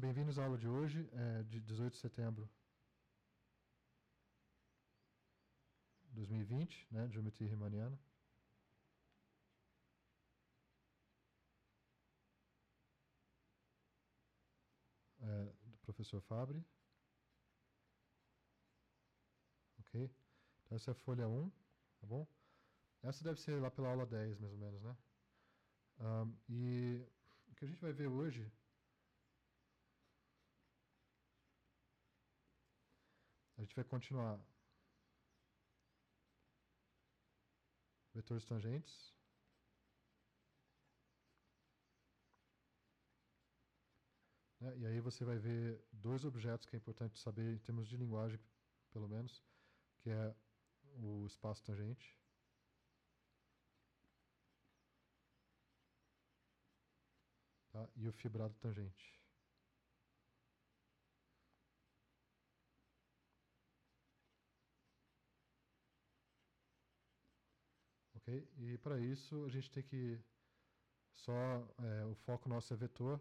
Bem-vindos à aula de hoje, de 18 de setembro de 2020, né, de Geometria Riemanniana. Do professor Fabri. Ok? Então essa é a folha 1, tá bom? Essa deve ser lá pela aula 10, mais ou menos, né? E o que a gente vai ver hoje... A gente vai continuar vetores tangentes. Né? E aí você vai ver dois objetos que é importante saber em termos de linguagem, pelo menos, que é o espaço tangente. Tá? E o fibrado tangente. Ok? E para isso a gente tem que o foco nosso é vetor,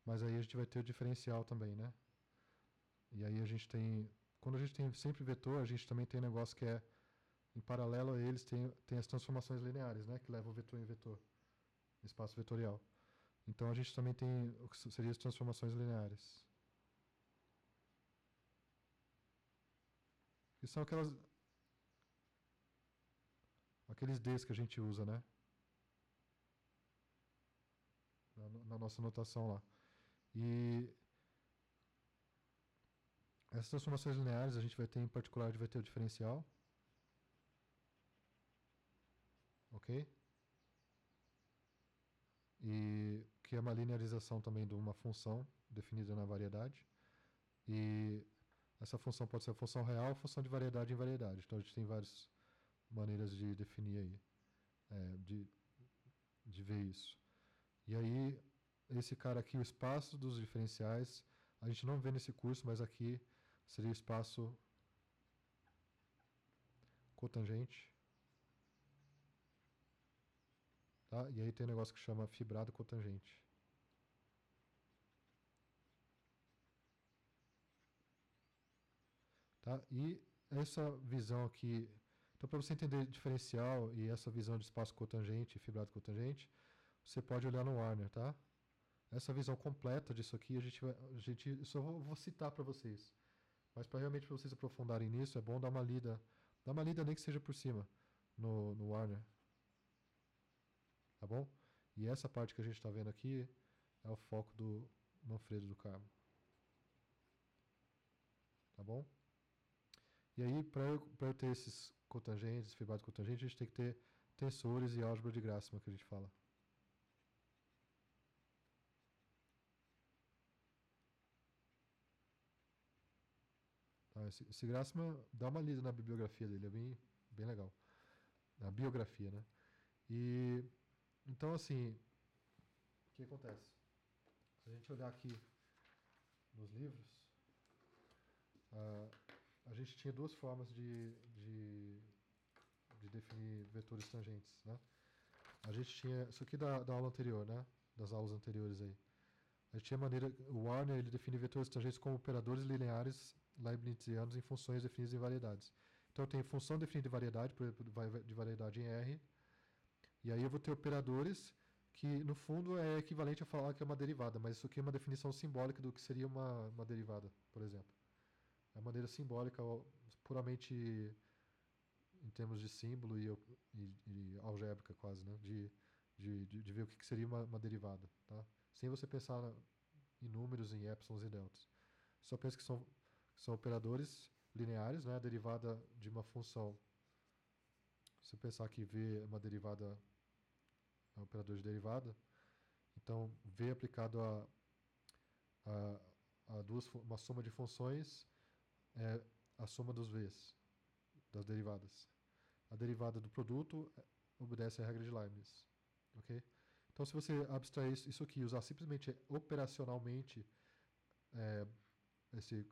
mas aí a gente vai ter o diferencial também, né? E aí a gente tem, quando a gente tem sempre vetor, a gente também tem um negócio que é, em paralelo a eles, tem as transformações lineares, né? Que levam o vetor em vetor, espaço vetorial. Então a gente também tem o que seriam as transformações lineares. Que são aqueles Ds que a gente usa, né? Na nossa notação lá. E essas transformações lineares a gente vai ter, em particular, a gente vai ter o diferencial. Ok? E que é uma linearização também de uma função definida na variedade. E essa função pode ser a função real ou função de variedade em variedade. Então a gente tem várias maneiras de definir aí, de ver isso. E aí, esse cara aqui, o espaço dos diferenciais, a gente não vê nesse curso, mas aqui seria o espaço cotangente. Tá? E aí tem um negócio que chama fibrado cotangente. Tá? E essa visão aqui... Então, para você entender diferencial e essa visão de espaço cotangente e fibrado cotangente, você pode olhar no Warner, tá? Essa visão completa disso aqui, eu só vou citar para vocês. Mas para realmente pra vocês aprofundarem nisso, é bom dar uma lida. Dar uma lida nem que seja por cima no Warner. Tá bom? E essa parte que a gente está vendo aqui é o foco do Manfredo do Carmo. Tá bom? E aí, para eu ter esses cotangentes, fibrados cotangentes, a gente tem que ter tensores e álgebra de Grassmann, que a gente fala. Tá? Esse Grassmann, dá uma lida na bibliografia dele, é bem legal. Na biografia, né? E, então, assim, o que acontece? Se a gente olhar aqui nos livros, a gente tinha duas formas de definir vetores tangentes, né? A gente tinha, isso aqui da aula anterior, né? Das aulas anteriores aí. A gente tinha a maneira, o Warner ele define vetores tangentes como operadores lineares leibnizianos em funções definidas em variedades. Então eu tenho função definida de variedade, por exemplo, de variedade em R, e aí eu vou ter operadores que no fundo é equivalente a falar que é uma derivada, mas isso aqui é uma definição simbólica do que seria uma derivada, por exemplo. É uma maneira simbólica, puramente em termos de símbolo e algébrica quase, né? De ver o que seria uma derivada, tá? Sem você pensar em números, em épsilons e deltas. Só pensa que são operadores lineares, né? A derivada de uma função. Se eu pensar que V é uma derivada, é um operador de derivada, então V aplicado a uma soma de funções é a soma dos V's, das derivadas. A derivada do produto obedece à regra de Leibniz. Ok? Então, se você abstrair isso aqui e usar simplesmente operacionalmente é, esse,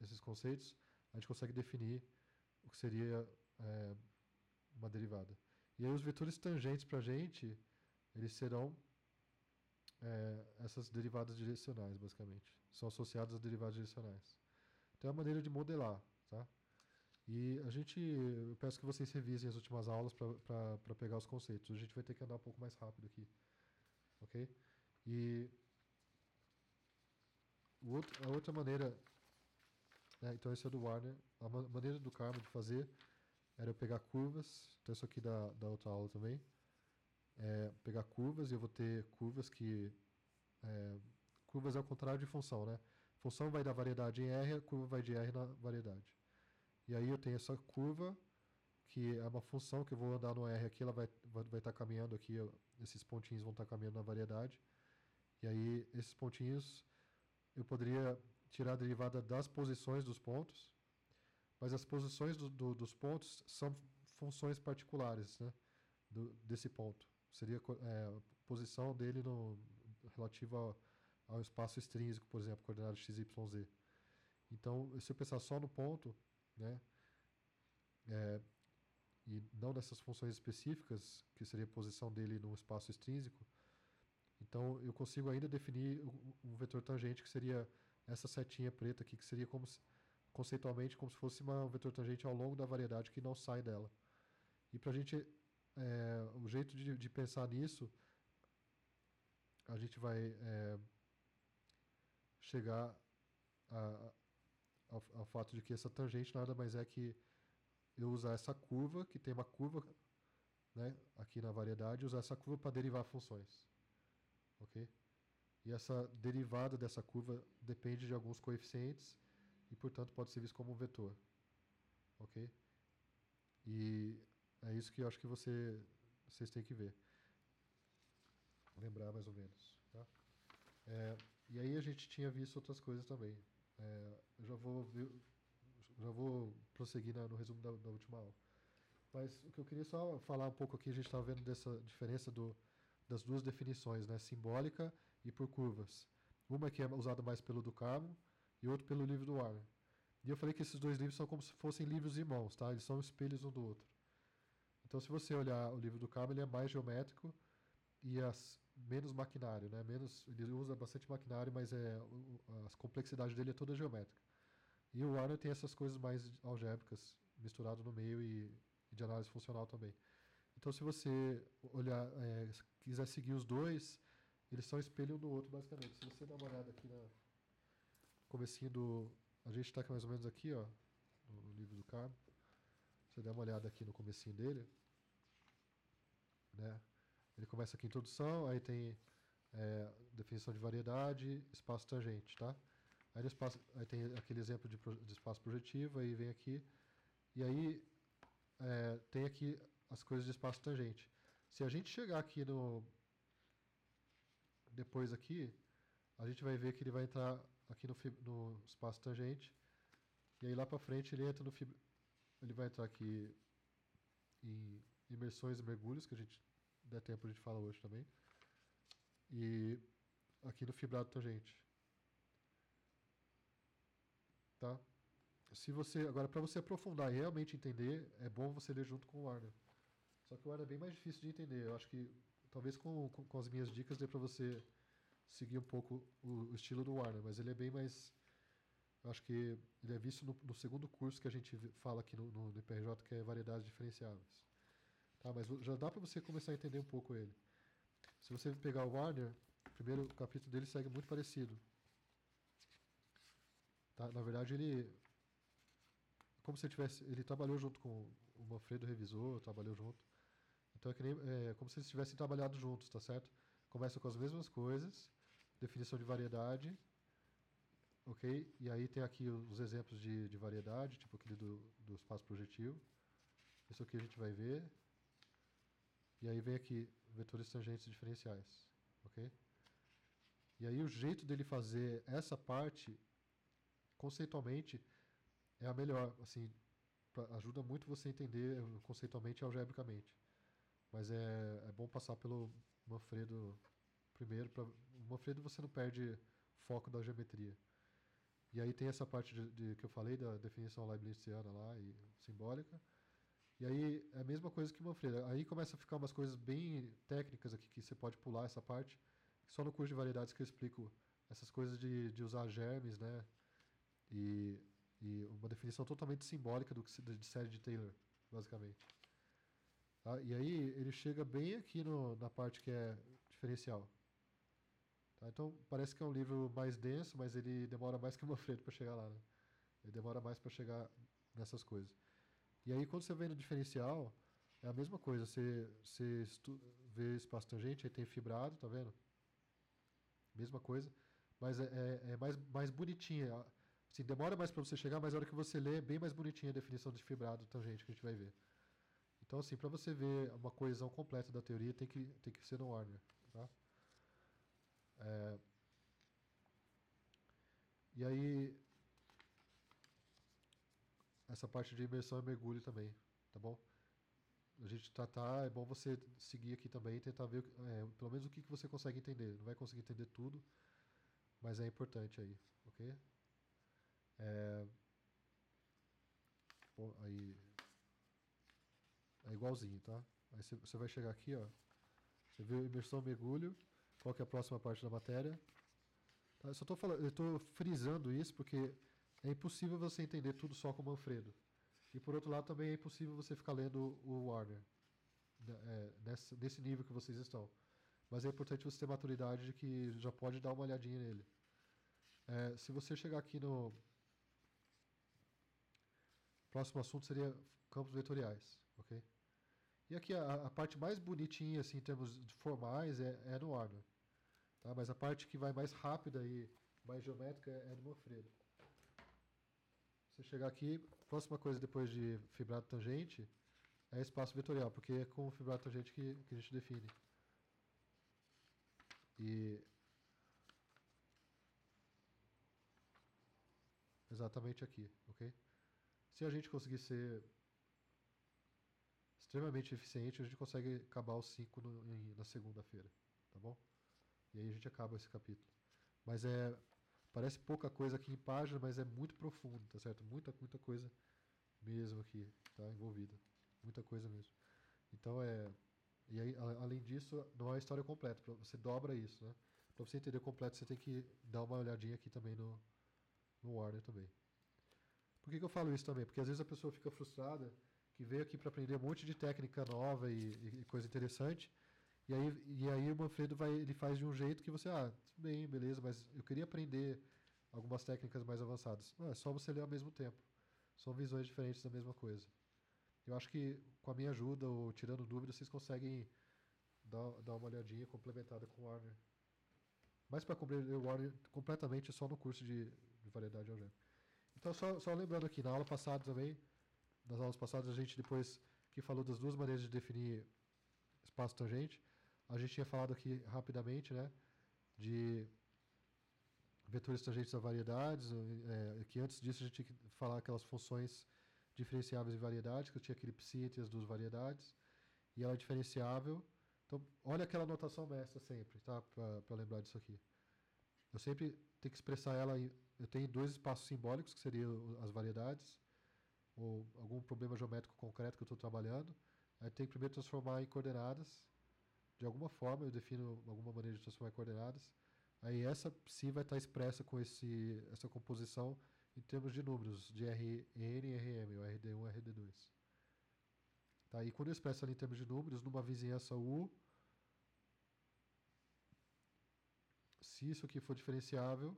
esses conceitos, a gente consegue definir o que seria uma derivada. E aí os vetores tangentes para a gente, eles serão essas derivadas direcionais, basicamente. São associadas a derivadas direcionais. Então é uma maneira de modelar, tá? E eu peço que vocês revisem as últimas aulas para pegar os conceitos. A gente vai ter que andar um pouco mais rápido aqui, ok? E a outra maneira, né, então esse é do Warner, a maneira do Karma de fazer era eu pegar curvas, então isso aqui da outra aula também, pegar curvas e eu vou ter curvas curvas é o contrário de função, né? Função vai da variedade em R, a curva vai de R na variedade. E aí eu tenho essa curva, que é uma função que eu vou andar no R aqui, ela vai estar caminhando aqui, esses pontinhos vão estar caminhando na variedade. E aí esses pontinhos eu poderia tirar a derivada das posições dos pontos, mas as posições dos pontos são funções particulares, né, desse ponto. Seria a posição dele relativa ao espaço extrínseco, por exemplo, coordenada x, y, z. Então, se eu pensar só no ponto, né, e não nessas funções específicas, que seria a posição dele no espaço extrínseco, então eu consigo ainda definir um vetor tangente que seria essa setinha preta aqui, que seria conceitualmente como se fosse um vetor tangente ao longo da variedade que não sai dela. E para a gente, o jeito de pensar nisso, a gente vai chegar ao fato de que essa tangente nada mais é que eu usar essa curva, que tem uma curva, né, aqui na variedade, usar essa curva para derivar funções. Ok? E essa derivada dessa curva depende de alguns coeficientes e, portanto, pode ser visto como um vetor. Ok? E é isso que eu acho que vocês têm que ver. Lembrar mais ou menos. Tá? E aí a gente tinha visto outras coisas também. Eu já vou prosseguir no resumo da última aula. Mas o que eu queria só falar um pouco aqui, a gente estava vendo dessa diferença das duas definições, né, simbólica e por curvas. Uma que é usada mais pelo Durkheim e outra pelo livro do Warner. E eu falei que esses dois livros são como se fossem livros irmãos, tá? Eles são espelhos um do outro. Então, se você olhar o livro do Durkheim, ele é mais geométrico e menos maquinário, né? Ele usa bastante maquinário, mas a complexidade dele é toda geométrica. E o Warner tem essas coisas mais algébricas misturado no meio e de análise funcional também. Então, se você quiser seguir os dois, eles são espelho um do outro, basicamente. Se você dá uma olhada aqui no comecinho do... A gente está mais ou menos aqui, ó, no livro do Carmo. Você dá uma olhada aqui no comecinho dele, né? Ele começa aqui, introdução, aí tem definição de variedade, espaço tangente, tá? Aí tem aquele exemplo de espaço projetivo, aí vem aqui, e aí tem aqui as coisas de espaço tangente. Se a gente chegar aqui depois aqui, a gente vai ver que ele vai entrar aqui no espaço tangente, e aí lá para frente ele entra ele vai entrar aqui em imersões e mergulhos, que a gente der tempo a gente fala hoje também, e aqui no fibrado tangente. Tá? Agora, para você aprofundar e realmente entender, é bom você ler junto com o Warner. Só que o Warner é bem mais difícil de entender. Eu acho que talvez com as minhas dicas dê para você seguir um pouco o estilo do Warner, mas ele é bem mais... Eu acho que ele é visto no segundo curso que a gente fala aqui no IPRJ, que é variedades diferenciáveis. Tá? Mas já dá para você começar a entender um pouco ele. Se você pegar o Warner, o primeiro capítulo dele segue muito parecido. Tá? Na verdade, como se ele trabalhou junto com o Manfredo Revisor, trabalhou junto. Então é como se eles tivessem trabalhado juntos, tá certo? Começa com as mesmas coisas, definição de variedade, ok? E aí tem aqui os exemplos de variedade, tipo aquele do espaço projetivo. Isso aqui a gente vai ver. E aí vem aqui, vetores tangentes diferenciais, ok? E aí o jeito dele fazer essa parte, conceitualmente, é a melhor, assim, ajuda muito você a entender conceitualmente e algebricamente. Mas é bom passar pelo Manfredo primeiro. O Manfredo você não perde foco da geometria. E aí tem essa parte que eu falei, da definição leibniziana lá, e simbólica. E aí é a mesma coisa que o Manfredo. Aí começa a ficar umas coisas bem técnicas aqui, que você pode pular essa parte, Só no curso de variedades que eu explico essas coisas de usar germes, né? E, e uma definição totalmente simbólica de série de Taylor, basicamente. Tá? E aí ele chega bem aqui na parte que é diferencial. Tá? Então parece que é um livro mais denso, mas ele demora mais que o Manfredo para chegar lá. Né? Ele demora mais para chegar nessas coisas. E aí quando você vem no diferencial, é a mesma coisa. Você vê espaço tangente, aí tem fibrado, tá vendo? Mesma coisa, mas é mais bonitinha. Assim, demora mais para você chegar, mas a hora que você lê é bem mais bonitinha a definição de fibrado tangente que a gente vai ver. Então, assim, para você ver uma coesão completa da teoria, tem que ser no Warner. Tá? E aí, essa parte de imersão e mergulho também, tá bom? A gente tratar, é bom você seguir aqui também e tentar ver pelo menos o que você consegue entender. Não vai conseguir entender tudo, mas é importante aí, ok? Bom, aí é igualzinho, tá? Aí você vai chegar aqui, ó. Você viu imersão, mergulho. Qual que é a próxima parte da matéria? Tá, eu estou frisando isso porque é impossível você entender tudo só com o Manfredo. E por outro lado também é impossível você ficar lendo o Warner nesse nível que vocês estão. Mas é importante você ter maturidade de que já pode dar uma olhadinha nele. Se você chegar aqui no próximo assunto seria campos vetoriais, ok? E aqui a parte mais bonitinha assim, em termos formais é no Warner. Tá? Mas a parte que vai mais rápida e mais geométrica é do Manfredo. Você chegar aqui, próxima coisa depois de fibrado tangente é espaço vetorial, porque é com o fibrado tangente que a gente define. E exatamente aqui, ok? Se a gente conseguir ser extremamente eficiente, a gente consegue acabar os 5 na segunda-feira, tá bom? E aí a gente acaba esse capítulo. Mas parece pouca coisa aqui em página, mas é muito profundo, tá certo? Muita coisa mesmo aqui tá envolvida. Muita coisa mesmo. Então e aí, além disso, não é a história completa. Você dobra isso, né? Para você entender completo, você tem que dar uma olhadinha aqui também no Warner também. Por que eu falo isso também? Porque às vezes a pessoa fica frustrada que veio aqui para aprender um monte de técnica nova e coisa interessante. E aí o Manfredo ele faz de um jeito que você, tudo bem, beleza, mas eu queria aprender algumas técnicas mais avançadas. Não, é só você ler ao mesmo tempo. São visões diferentes da mesma coisa. Eu acho que com a minha ajuda ou tirando dúvidas, vocês conseguem dar uma olhadinha complementada com o Warner. Mas para compreender o Warner completamente é só no curso de variedade algébrica. Então, só lembrando aqui, na aula passada também, nas aulas passadas, a gente depois que falou das duas maneiras de definir espaço tangente, a gente tinha falado aqui rapidamente, né, de vetores tangentes a variedades, que antes disso a gente tinha que falar aquelas funções diferenciáveis em variedade, que eu tinha aquele psi entre as duas variedades, e ela é diferenciável. Então, olha aquela notação mestra sempre, tá? Para lembrar disso aqui. Eu sempre tenho que expressar ela eu tenho dois espaços simbólicos, que seriam as variedades, ou algum problema geométrico concreto que eu estou trabalhando. Aí tem que primeiro transformar em coordenadas. De alguma forma, eu defino alguma maneira de transformar em coordenadas. Aí essa psi vai estar expressa com essa composição em termos de números, de Rn e Rm, ou Rd1 e Rd2. Tá? E quando eu expresso ela em termos de números, numa vizinhança U, se isso aqui for diferenciável,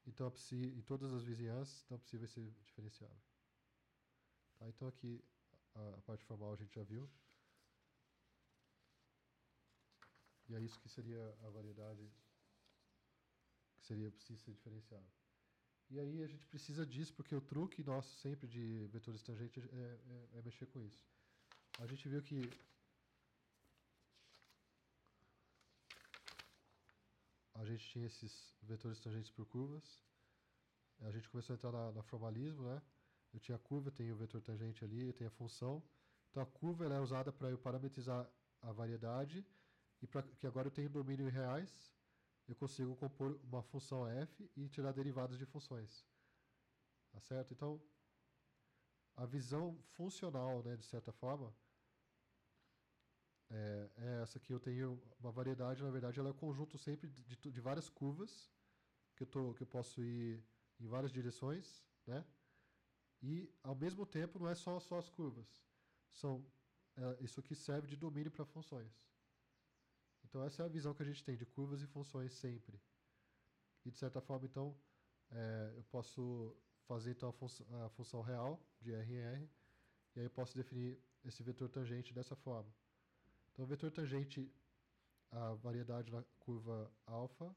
então a psi, em todas as vizinhanças, então a psi vai ser diferenciável. Tá? Então aqui a parte formal a gente já viu. E é isso que seria a variedade, que seria psi ser diferenciável. E aí a gente precisa disso, porque o truque nosso sempre de vetores tangentes é mexer com isso. A gente viu que a gente tinha esses vetores tangentes por curvas. A gente começou a entrar na formalismo, né? Eu tinha a curva, tem o vetor tangente ali, tem a função. Então a curva ela é usada para eu parametrizar a variedade e para que agora eu tenho domínio em reais, eu consigo compor uma função f e tirar derivadas de funções. Tá certo? Então, a visão funcional, né, de certa forma, É essa aqui eu tenho uma variedade, na verdade ela é um conjunto sempre de várias curvas que eu posso ir em várias direções, né? E ao mesmo tempo não é só as curvas. Isso aqui serve de domínio para funções. Então essa é a visão que a gente tem de curvas e funções sempre. E de certa forma, então, eu posso fazer então a função real de R em R, e aí eu posso definir esse vetor tangente dessa forma. Então o vetor tangente, a variedade na curva alfa,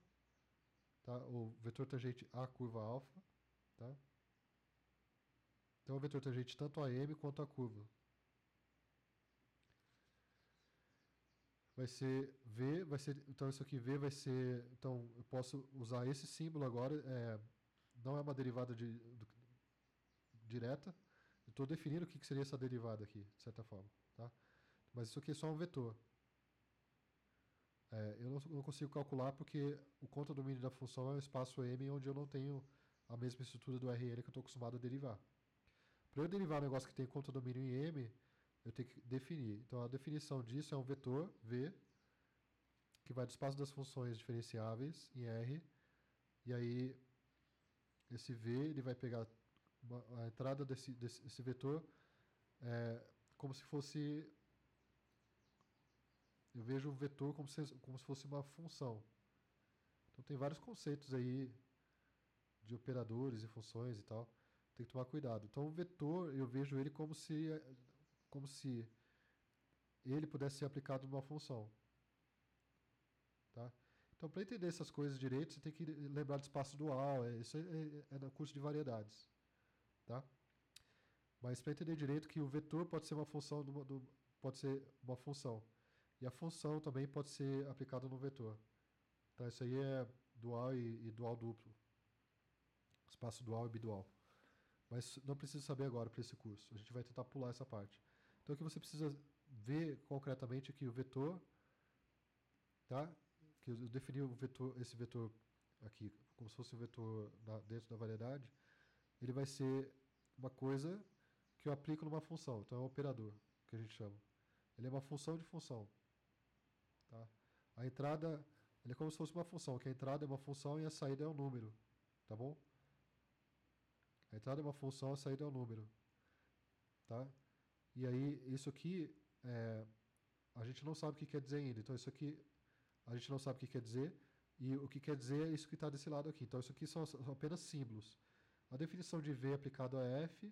tá? O vetor tangente à curva alfa, tá? Então o vetor tangente tanto a M quanto a curva. Vai ser V, então isso aqui V vai ser, então eu posso usar esse símbolo agora, não é uma derivada direta, eu estou definindo o que seria essa derivada aqui, de certa forma, tá? Mas isso aqui é só um vetor. Eu não consigo calcular porque o contradomínio da função é um espaço M onde eu não tenho a mesma estrutura do Rn que eu estou acostumado a derivar. Para eu derivar um negócio que tem contradomínio em M, eu tenho que definir. Então a definição disso é um vetor V que vai do espaço das funções diferenciáveis em R, e aí esse V ele vai pegar a entrada desse vetor como se fosse. Eu vejo o vetor como se fosse uma função. Então tem vários conceitos aí de operadores e funções e tal. Tem que tomar cuidado. Então o vetor eu vejo ele como se ele pudesse ser aplicado numa função. Tá? Então, para entender essas coisas direito, você tem que lembrar do espaço dual. Isso é no curso de variedades. Tá? Mas para entender direito que o vetor pode ser uma função pode ser uma função. E a função também pode ser aplicada no vetor. Então, isso aí é dual e dual duplo. Espaço dual e bidual. Mas não precisa saber agora para esse curso. A gente vai tentar pular essa parte. Então, o que você precisa ver concretamente é que o vetor, tá? Que eu defini esse vetor aqui, como se fosse um vetor dentro da variedade, ele vai ser uma coisa que eu aplico numa função. Então é um operador, que a gente chama. Ele é uma função de função. Tá? A entrada, ele é como se fosse uma função, que a entrada é uma função e a saída é um número. Tá bom? A entrada é uma função, a saída é um número. Tá? E aí, isso aqui, a gente não sabe o que quer dizer ainda. Então, isso aqui, a gente não sabe o que quer dizer. E o que quer dizer é isso que está desse lado aqui. Então, isso aqui são apenas símbolos. A definição de V aplicado a F,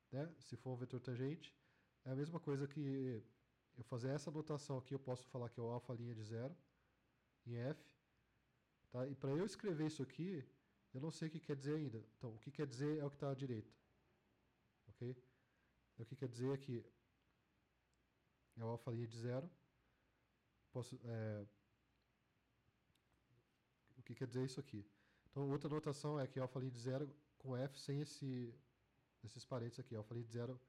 né, se for um vetor tangente, é a mesma coisa que eu fazer essa notação aqui, eu posso falar que é o alfa linha de zero em F. Tá? E para eu escrever isso aqui, eu não sei o que quer dizer ainda. Então, o que quer dizer é o que está à direita. Ok? O que quer dizer é que é o alfa linha de zero. O que quer dizer isso aqui? Então, outra notação é que alfa linha de zero com F sem esses parênteses aqui. Alfa linha de zero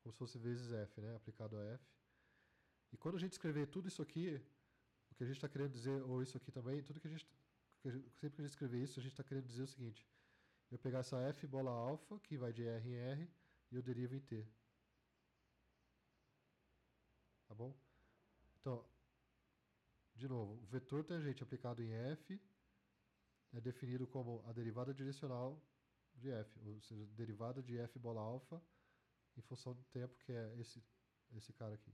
como se fosse vezes F, né? Aplicado a F. E quando a gente escrever tudo isso aqui, o que a gente está querendo dizer, ou isso aqui também, sempre que a gente escrever isso, a gente está querendo dizer o seguinte: eu pegar essa F bola alfa, que vai de R em R, e eu derivo em T. Tá bom? Então, de novo, o vetor tangente aplicado em F é definido como a derivada direcional de F, ou seja, derivada de F bola alfa em função do tempo, que é esse cara aqui,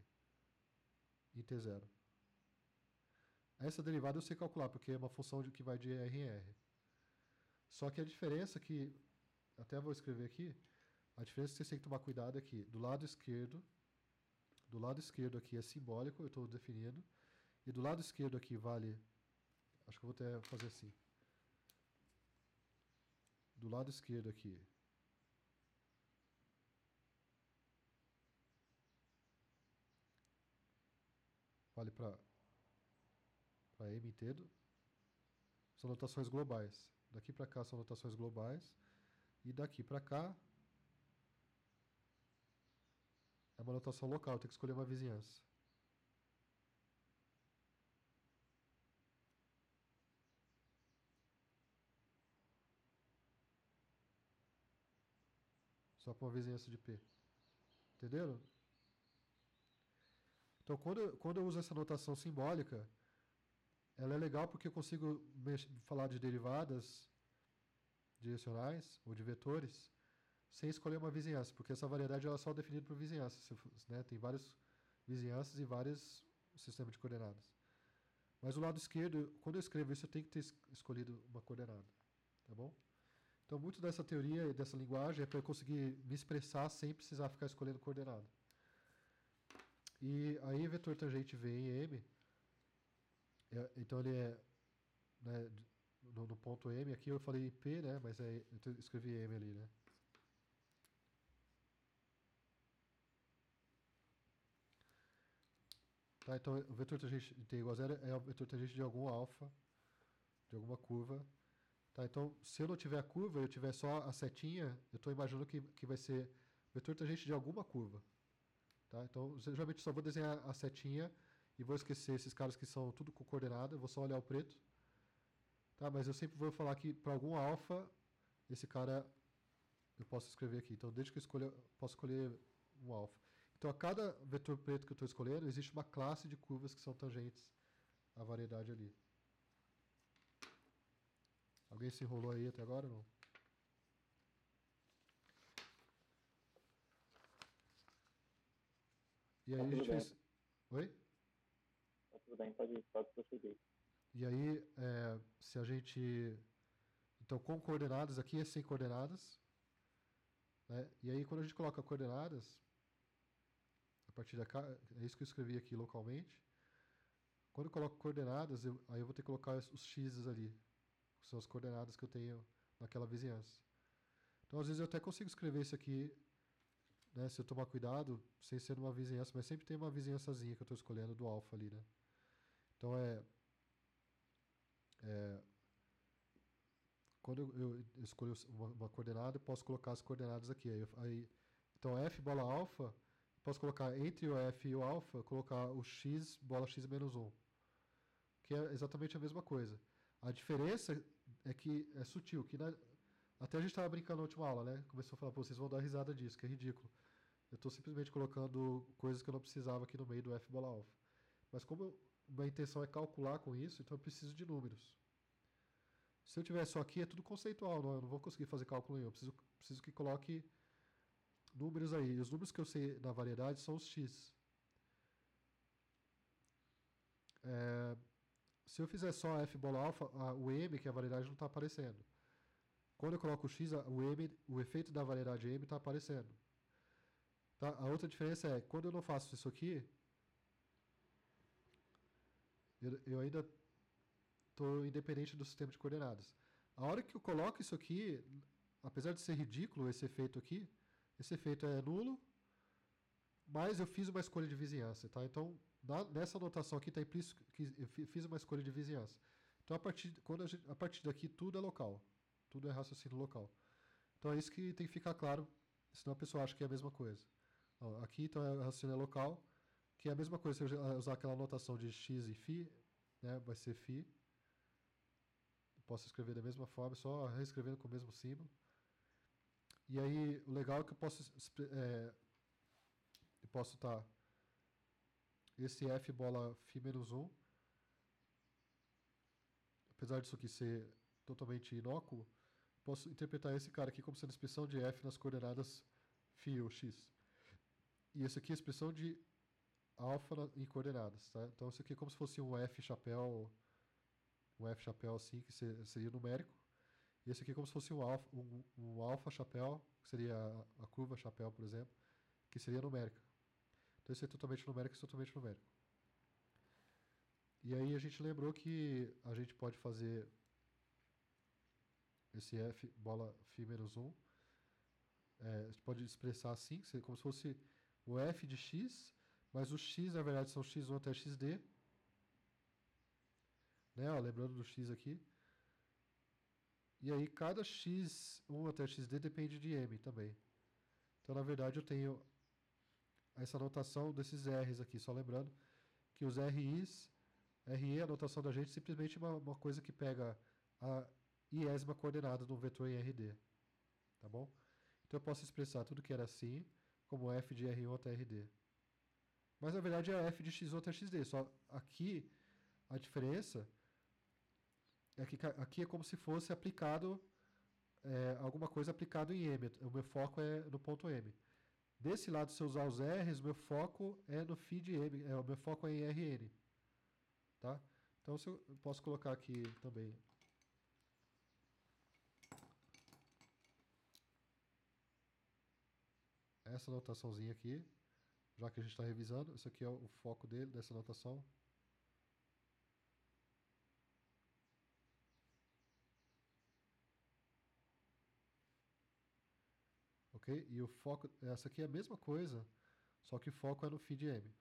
em T0. Essa derivada eu sei calcular, porque é uma função que vai de R em R. Só que a diferença que, até vou escrever aqui, a diferença que você tem que tomar cuidado é que do lado esquerdo aqui é simbólico, eu estou definindo, e do lado esquerdo aqui vale, acho que eu vou até fazer assim, do lado esquerdo aqui, vale para M inteiro, são notações globais. Daqui para cá são notações globais, e daqui para cá é uma notação local, tem que escolher uma vizinhança. Só para uma vizinhança de P. Entenderam? Então, quando eu uso essa notação simbólica, ela é legal porque eu consigo falar de derivadas direcionais ou de vetores sem escolher uma vizinhança, porque essa variedade ela é só definida por vizinhança, né? Tem várias vizinhanças e vários sistemas de coordenadas. Mas o lado esquerdo, quando eu escrevo isso, eu tenho que ter escolhido uma coordenada, tá bom? Então, muito dessa teoria e dessa linguagem é para eu conseguir me expressar sem precisar ficar escolhendo coordenada. E aí, vetor tangente V em M, então ele é, né, no ponto M, aqui eu falei P, né, mas eu escrevi M ali, né? Tá, então o vetor tangente de t igual a zero é o vetor tangente de algum alfa, de alguma curva. Tá, então, se eu não tiver a curva, eu tiver só a setinha, eu estou imaginando que vai ser vetor tangente de alguma curva. Tá? Então, geralmente só vou desenhar a setinha e vou esquecer esses caras que são tudo com coordenada, vou só olhar o preto. Tá? Mas eu sempre vou falar que para algum alfa, esse cara eu posso escrever aqui. Então, desde que eu escolha, posso escolher um alfa. Então, a cada vetor preto que eu estou escolhendo, existe uma classe de curvas que são tangentes à variedade ali. Alguém se enrolou aí até agora ou não? E aí Tá a tudo gente bem, fez. Oi? tá tudo bem, pode prosseguir. E aí, se a gente. Então, com coordenadas aqui é sem coordenadas. Né? E aí, quando a gente coloca coordenadas, a partir da. É isso que eu escrevi aqui localmente. Quando eu coloco coordenadas, aí eu vou ter que colocar os x's ali. Que são as coordenadas que eu tenho naquela vizinhança. Então, às vezes, eu até consigo escrever isso aqui, né, se eu tomar cuidado, sem ser uma vizinhança, mas sempre tem uma vizinhançazinha que eu estou escolhendo do alfa ali. Né? Então, é quando eu escolho uma coordenada, eu posso colocar as coordenadas aqui. Então, f bola alfa, posso colocar entre o f e o alfa, colocar o x bola x menos 1, que é exatamente a mesma coisa. A diferença é que é sutil, até a gente estava brincando na última aula, né? Começou a falar, pô, vocês vão dar risada disso, que é ridículo. Eu estou simplesmente colocando coisas que eu não precisava aqui no meio do f bola alfa. Mas como minha intenção é calcular com isso, então eu preciso de números. Se eu tiver só aqui, é tudo conceitual, eu não vou conseguir fazer cálculo nenhum. Eu preciso que coloque números aí. E os números que eu sei na variedade são os x. É, se eu fizer só f bola alfa, o m, que é a variedade, não está aparecendo. Quando eu coloco o x, o efeito da variedade m está aparecendo. Tá? A outra diferença é, quando eu não faço isso aqui, eu ainda estou independente do sistema de coordenadas. A hora que eu coloco isso aqui, apesar de ser ridículo esse efeito aqui, esse efeito é nulo, mas eu fiz uma escolha de vizinhança. Tá? Então, nessa anotação aqui está implícito que eu fiz uma escolha de vizinhança. Então, a partir daqui, tudo é local. Tudo é raciocínio local. Então, é isso que tem que ficar claro, senão a pessoa acha que é a mesma coisa. Ó, aqui, então, é raciocínio local, que é a mesma coisa se eu usar aquela anotação de x e φ, né, vai ser φ. Posso escrever da mesma forma, só reescrevendo com o mesmo símbolo. E aí, o legal é que eu posso estar esse f bola φ menos 1, apesar disso aqui ser totalmente inócuo, posso interpretar esse cara aqui como sendo a expressão de f nas coordenadas φ ou x. E esse aqui é a expressão de alfa em coordenadas. Tá? Então, isso aqui é como se fosse um f chapéu assim, que seria numérico. E esse aqui é como se fosse um alfa chapéu, que seria a curva chapéu, por exemplo, que seria numérica. Então, esse é totalmente numérico e totalmente numérico. E aí a gente lembrou que a gente pode fazer esse f bola φ menos 1. A gente pode expressar assim, como se fosse o f de x, mas os x, na verdade, são x1 até xd. Né? Ó, lembrando do x aqui. E aí cada x1 até xd depende de m também. Então, na verdade, eu tenho essa anotação desses r's aqui, só lembrando que os RE, a anotação da gente, é simplesmente uma coisa que pega a iésima coordenada de um vetor em RD. Tá bom? Então eu posso expressar tudo que era assim como f de R1 até RD. Mas na verdade é f de x outra xd. Só aqui a diferença é que aqui é como se fosse aplicado alguma coisa aplicado em M. O meu foco é no ponto M. Desse lado, se eu usar os R's, o meu foco é no φ de M. O meu foco é em Rn. Tá? Então eu posso colocar aqui também. Essa notaçãozinha aqui, já que a gente está revisando. Isso aqui é o foco dele, dessa notação. Ok? E o foco, essa aqui é a mesma coisa, só que o foco é no φ de M.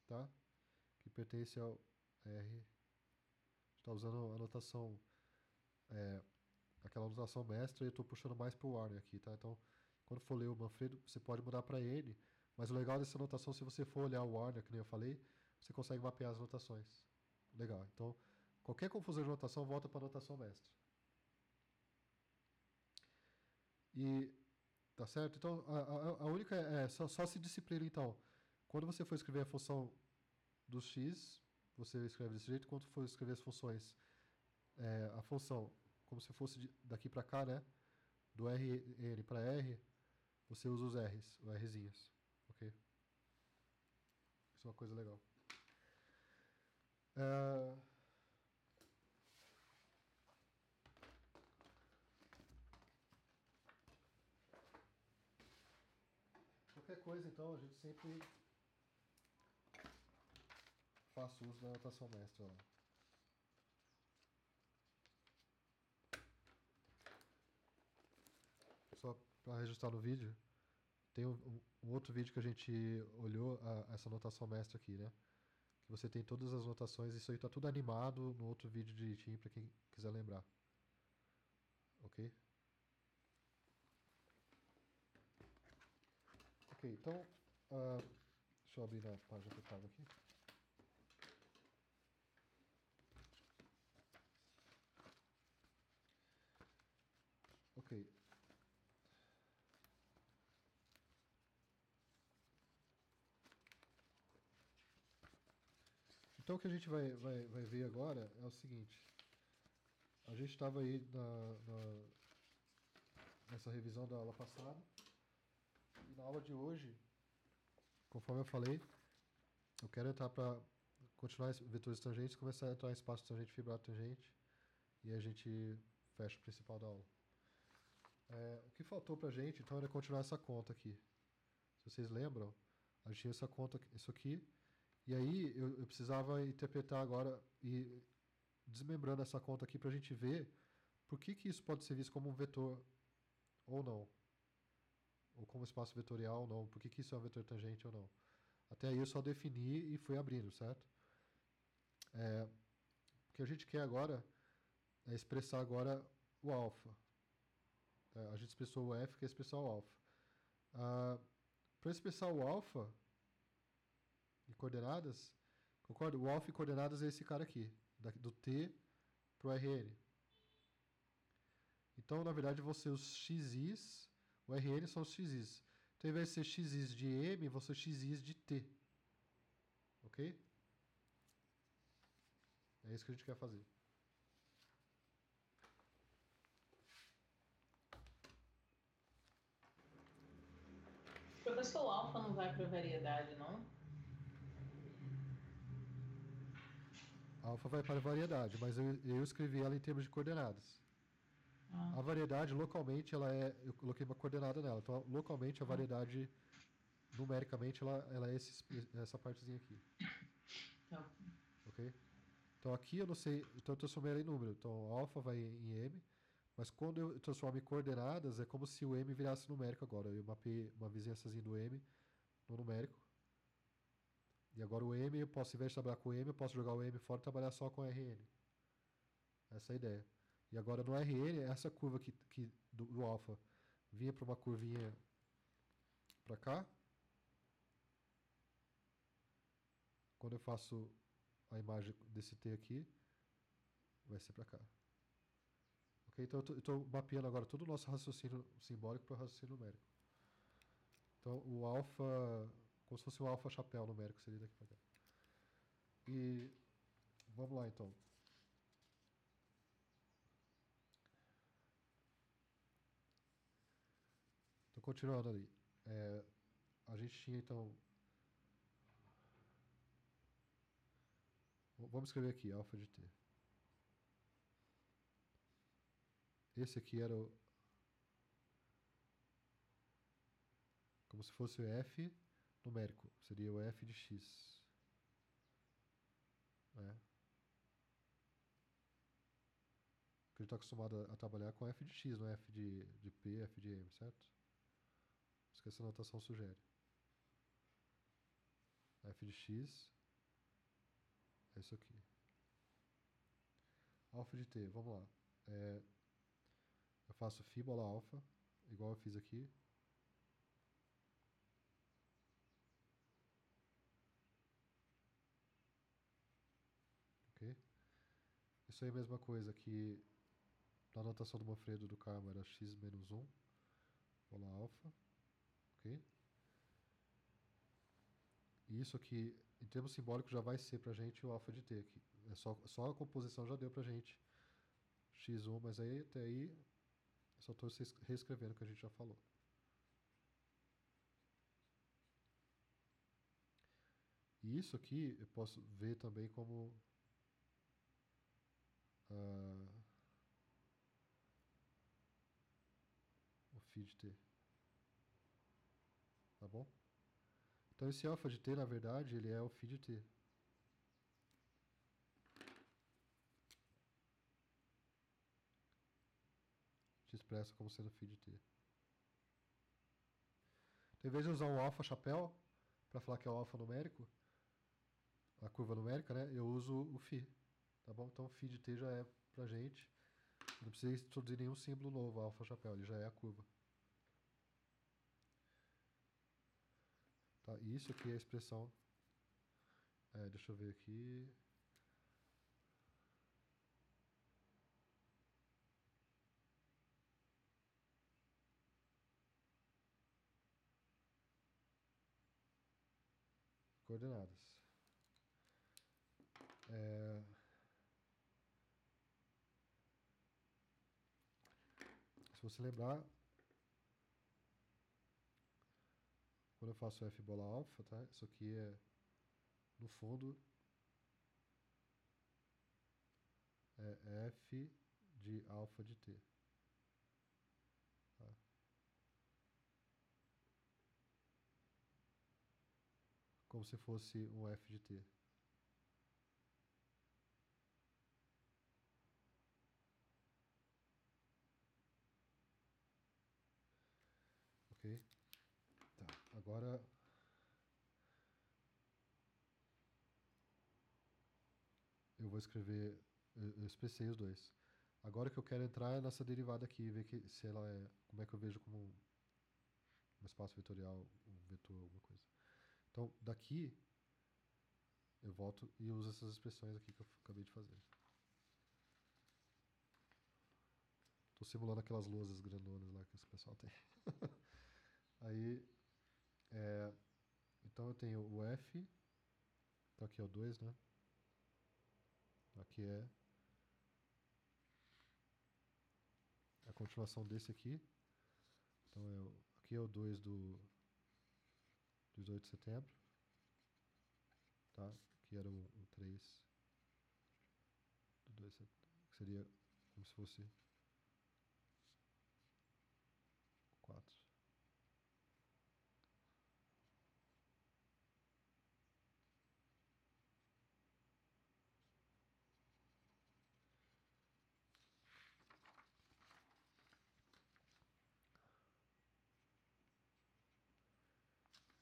Tá? Que pertence ao R. Está usando a notação, aquela notação mestra, e eu estou puxando mais para o Warner aqui, tá? Então, quando for ler o Manfredo, você pode mudar para N, mas o legal dessa notação, se você for olhar o Warner, que nem eu falei, você consegue mapear as notações. Legal. Então, qualquer confusão de notação, volta para a notação mestra. E, tá certo? Então, a única só se disciplina, então. Quando você for escrever a função do x, você escreve desse jeito. Quando for escrever as funções, a função, como se fosse daqui para cá, né? Do Rn para R, você usa os R's, os Rzinhos. Ok? Isso é uma coisa legal. Qualquer coisa, então, a gente sempre faz uso da notação mestra. Ó. Só para registrar no vídeo, tem um outro vídeo que a gente olhou essa notação mestra aqui, né? Que você tem todas as notações, isso aí tá tudo animado no outro vídeo direitinho para quem quiser lembrar. Ok? Ok, então, deixa eu abrir na página que eu estava aqui. Ok. Então o que a gente vai ver agora é o seguinte. A gente estava aí nessa revisão da aula passada. E na aula de hoje, conforme eu falei, eu quero entrar para continuar em vetores tangentes e começar a entrar em espaço tangente, fibrado tangente. E a gente fecha o principal da aula. O que faltou para a gente, então, era continuar essa conta aqui. Se vocês lembram, a gente tinha essa conta, isso aqui. E aí eu precisava interpretar agora e desmembrando essa conta aqui para a gente ver por que isso pode ser visto como um vetor ou não. Ou como espaço vetorial ou não. Por que isso é um vetor tangente ou não. Até aí eu só defini e fui abrindo, certo? O que a gente quer agora é expressar agora o alfa. A gente expressou o f, quer expressar o alfa. Para expressar o alfa em coordenadas, concorda? O alfa em coordenadas é esse cara aqui, do t para o Rn. Então, na verdade, vão ser os xis, o Rn são os xis. Então, ao invés de ser xis de m, vão ser xis de t. Ok? É isso que a gente quer fazer. Professor, o alfa não vai para variedade, não? Alfa vai para a variedade, mas eu escrevi ela em termos de coordenadas. A variedade, localmente, eu coloquei uma coordenada nela. Então, localmente, a variedade, numericamente, ela é essa partezinha aqui. Tá. Ok? Então, aqui eu não sei, então eu transformei ela em número. Então, alfa vai em m, mas quando eu transformo em coordenadas, é como se o m virasse numérico agora. Eu mapeei uma vizinhançazinha do m no numérico. E agora o m, eu posso, ao invés de trabalhar com o m, eu posso jogar o m fora e trabalhar só com o Rn. Essa é a ideia. E agora no Rn, essa curva aqui do alfa vinha para uma curvinha para cá. Quando eu faço a imagem desse t aqui, vai ser para cá. Ok? Então eu estou mapeando agora todo o nosso raciocínio simbólico para o raciocínio numérico. Então o alfa, como se fosse um alfa chapéu numérico, seria daqui para cá. E vamos lá então. Então continuando ali. A gente tinha então. Vamos escrever aqui, alfa de t. Esse aqui era como se fosse o f numérico. Seria o f de x. Né? Porque a gente está acostumado a trabalhar com f de x, não é f de p, f de m, certo? Isso que essa notação sugere. F de x é isso aqui. Alfa de t, vamos lá. Eu faço φ bola alfa, igual eu fiz aqui. Ok? Isso aí é a mesma coisa que na notação do Manfredo do Carmo era x menos 1 bola alfa. Ok? E isso aqui, em termos simbólicos, já vai ser pra gente o alfa de t aqui. Só a composição já deu pra gente x1, mas aí até aí eu só estou reescrevendo o que a gente já falou. E isso aqui eu posso ver também como o φ de t. Tá bom? Então esse alfa de t, na verdade, ele é o φ de t. Te expressa como sendo φ de t. Então, em vez de usar um alfa chapéu, para falar que é o alfa numérico, a curva numérica, né, eu uso o φ. Tá bom? Então, φ de t já é pra gente. Não precisa introduzir nenhum símbolo novo, alfa chapéu, ele já é a curva. Tá? E isso aqui é a expressão. Deixa eu ver aqui. Coordenadas. Se você lembrar, quando eu faço f bola alfa, tá? Isso aqui é, no fundo, é f de alfa de t. Tá? Como se fosse um f de t. Ok? Tá. Agora, eu vou escrever, eu expressei os dois. Agora o que eu quero entrar é nessa derivada aqui, ver se ela é, como é que eu vejo como um espaço vetorial, um vetor, alguma coisa. Então, daqui, eu volto e uso essas expressões aqui que eu acabei de fazer. Estou simulando aquelas lousas grandonas lá que esse pessoal tem. Aí, então eu tenho o F, então aqui é o 2, né? Aqui é a continuação desse aqui. Então, aqui é o 2 do 18 de setembro. Tá? Aqui era o 3 do 2 de setembro, que seria como se fosse 4.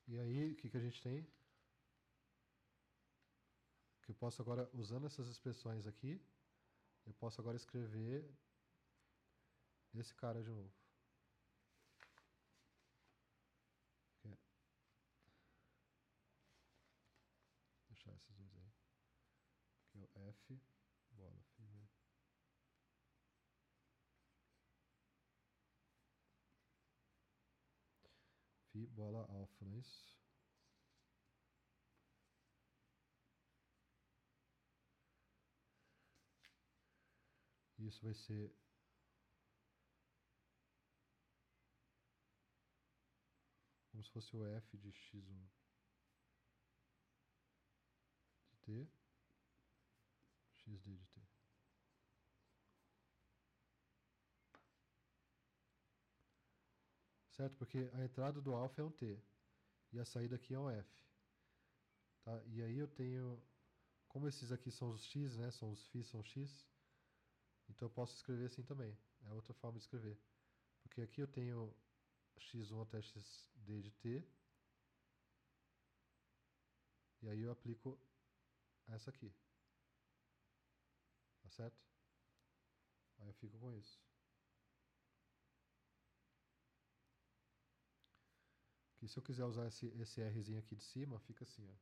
E aí, o que a gente tem? Que eu posso agora, usando essas expressões aqui, eu posso agora escrever esse cara de novo. Deixar esses dois aí. Aqui é o F, bola, firme. bola alfa, não é isso? Isso vai ser como se fosse o f de x1 de t, xd de t. Certo? Porque a entrada do alfa é um t e a saída aqui é um f. Tá? E aí eu tenho, como esses aqui são os x, né? São os φ, são x, então eu posso escrever assim também. É outra forma de escrever. Porque aqui eu tenho x1 até xd de t, e aí eu aplico essa aqui. Tá certo? Aí eu fico com isso. Que se eu quiser usar esse Rzinho aqui de cima, fica assim, ó.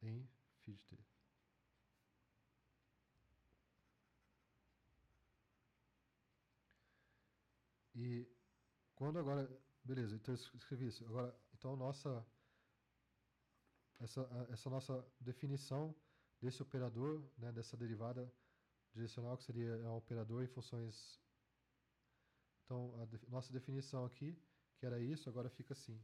Em φ de t. E quando agora... Beleza, então eu escrevi isso. Agora, então essa nossa definição desse operador, né, dessa derivada direcional, que seria um operador em funções... Então, nossa definição aqui, que era isso, agora fica assim.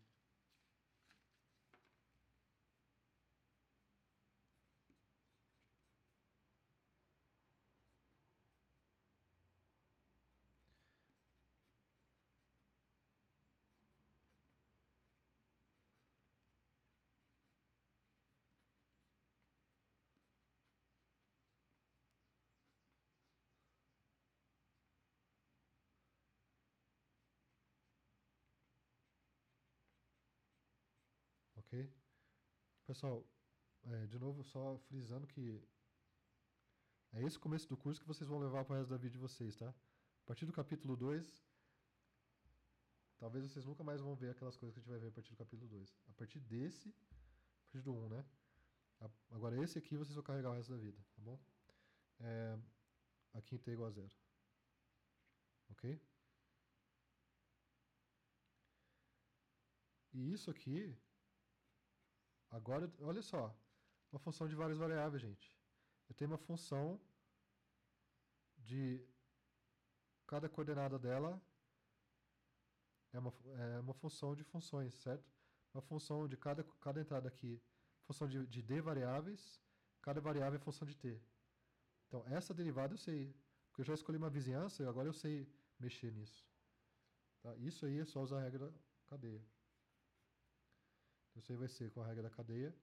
Ok? Pessoal, de novo, só frisando que é esse começo do curso que vocês vão levar para o resto da vida de vocês, tá? A partir do capítulo 2, talvez vocês nunca mais vão ver aquelas coisas que a gente vai ver a partir do capítulo 2. A partir a partir do 1, né? Agora esse aqui vocês vão carregar o resto da vida, tá bom? Aqui em t igual a 0. Ok? E isso aqui, agora, olha só, uma função de várias variáveis, gente. Eu tenho uma função de cada coordenada dela é uma função de funções, certo? Uma função de cada entrada aqui, função de d variáveis, cada variável é função de t. Então, essa derivada eu sei, porque eu já escolhi uma vizinhança e agora eu sei mexer nisso. Tá? Isso aí é só usar a regra da cadeia. Então, isso aí vai ser com a regra da cadeia.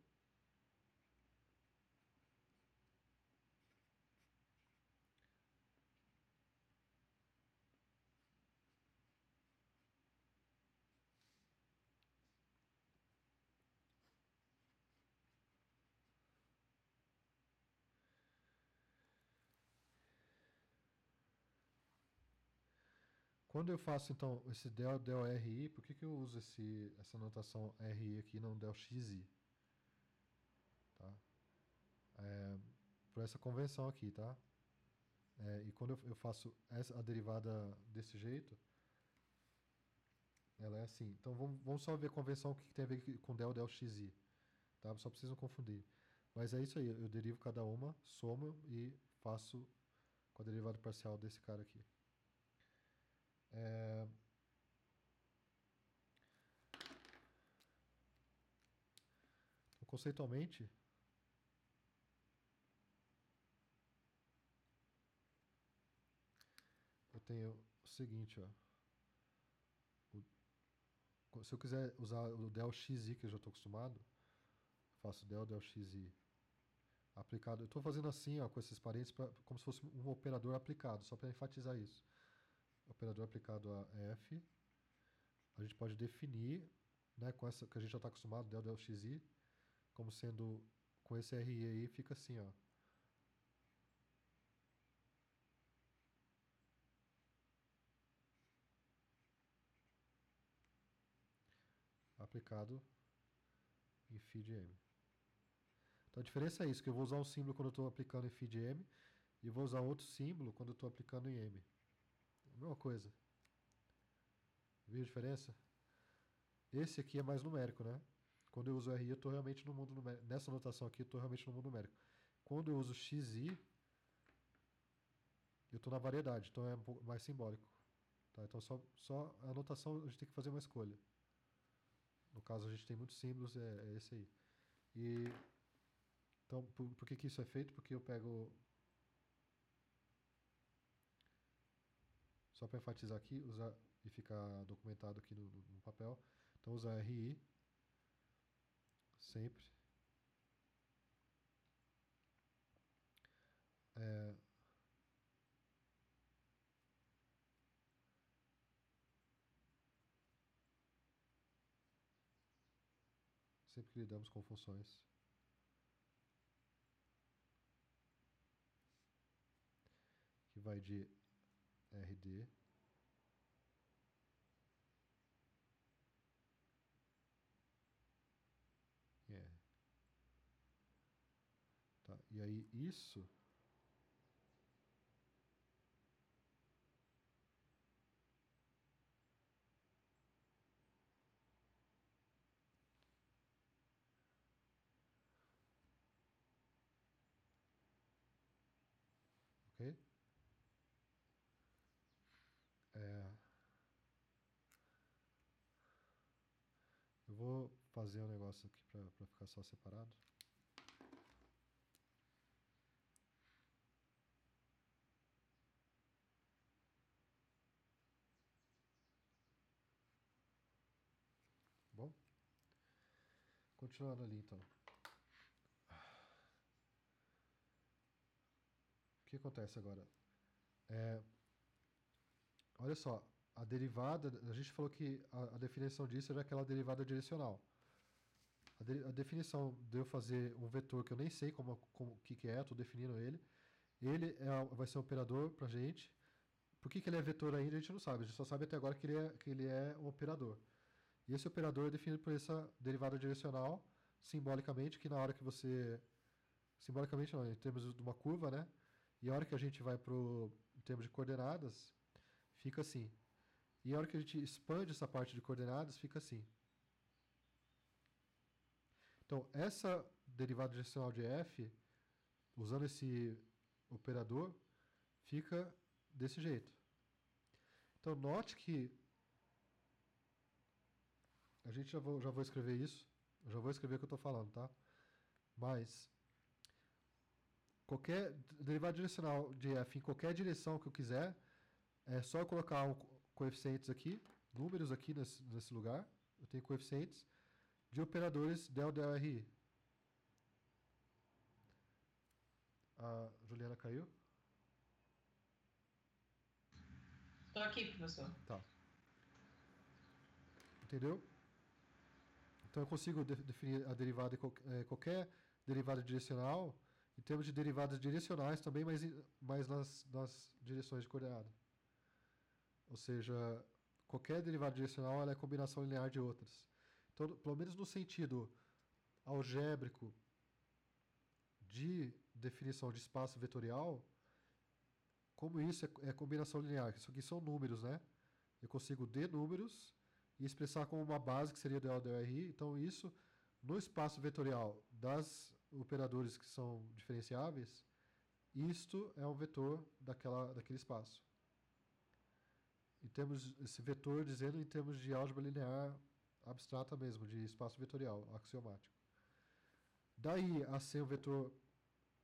Quando eu faço, então, esse del RI, por que eu uso essa notação RI aqui e não del XI? Tá? Por essa convenção aqui, tá? E quando eu faço a derivada desse jeito, ela é assim. Então, vamos só ver a convenção que tem a ver com del XI. Tá? Só precisam confundir. Mas é isso aí, eu derivo cada uma, somo e faço com a derivada parcial desse cara aqui. Então, conceitualmente, eu tenho o seguinte, ó. Se eu quiser usar o del xi, que eu já estou acostumado, faço del xi aplicado. Eu estou fazendo assim, ó, com esses parênteses, como se fosse um operador aplicado, só para enfatizar isso. Operador aplicado a f. A gente pode definir, né, com essa que a gente já está acostumado, del xi, como sendo, com esse RI aí, fica assim, ó. Aplicado em φ de m. Então a diferença é isso, que eu vou usar um símbolo quando eu estou aplicando em φ de m, e vou usar outro símbolo quando eu estou aplicando em M. Mesma coisa. Viu a diferença? Esse aqui é mais numérico, né? Quando eu uso RI, eu estou realmente no mundo numérico. Nessa notação aqui, eu estou realmente no mundo numérico. Quando eu uso XI, eu estou na variedade, então é um pouco mais simbólico. Tá? Então, só a anotação a gente tem que fazer uma escolha. No caso, a gente tem muitos símbolos, é esse aí. Então, por que isso é feito? Porque eu pego... Só para enfatizar aqui, usar e ficar documentado aqui no papel. Então, usar RI sempre. Sempre que lidamos com funções. Que vai de RD em R. Tá? E aí isso ok? Eu vou fazer um negócio aqui para ficar só separado. Bom, continuando ali então. O que acontece agora? Olha só, a derivada, a gente falou que a definição disso era aquela derivada direcional. A definição de eu fazer um vetor que eu nem sei o que é, estou definindo ele. Ele vai ser um operador para a gente. Por que ele é vetor ainda, a gente não sabe. A gente só sabe até agora que ele é um operador. E esse operador é definido por essa derivada direcional, simbolicamente, que na hora que você... Simbolicamente não, em termos de uma curva, né? E a hora que a gente vai em termos de coordenadas, fica assim. E a hora que a gente expande essa parte de coordenadas, fica assim. Então, essa derivada direcional de f, usando esse operador, fica desse jeito. Então, note que a gente já vou escrever isso. Eu já vou escrever o que eu estou falando, tá? Mas qualquer derivada direcional de f em qualquer direção que eu quiser, é só eu colocar coeficientes aqui, números aqui nesse lugar. Eu tenho coeficientes de operadores del RI. A Juliana caiu? Estou aqui, professor. Tá. Entendeu? Então eu consigo definir a derivada qualquer derivada direcional em termos de derivadas direcionais também, mas nas direções de coordenada. Ou seja, qualquer derivada direcional ela é combinação linear de outras. Então, pelo menos no sentido algébrico de definição de espaço vetorial, como isso é combinação linear, isso aqui são números, né? Eu consigo d números e expressar como uma base, que seria o del RI. Então, isso, no espaço vetorial das operadores que são diferenciáveis, isto é um vetor daquele espaço. Esse vetor dizendo em termos de álgebra linear abstrata mesmo, de espaço vetorial, axiomático. Daí a ser um vetor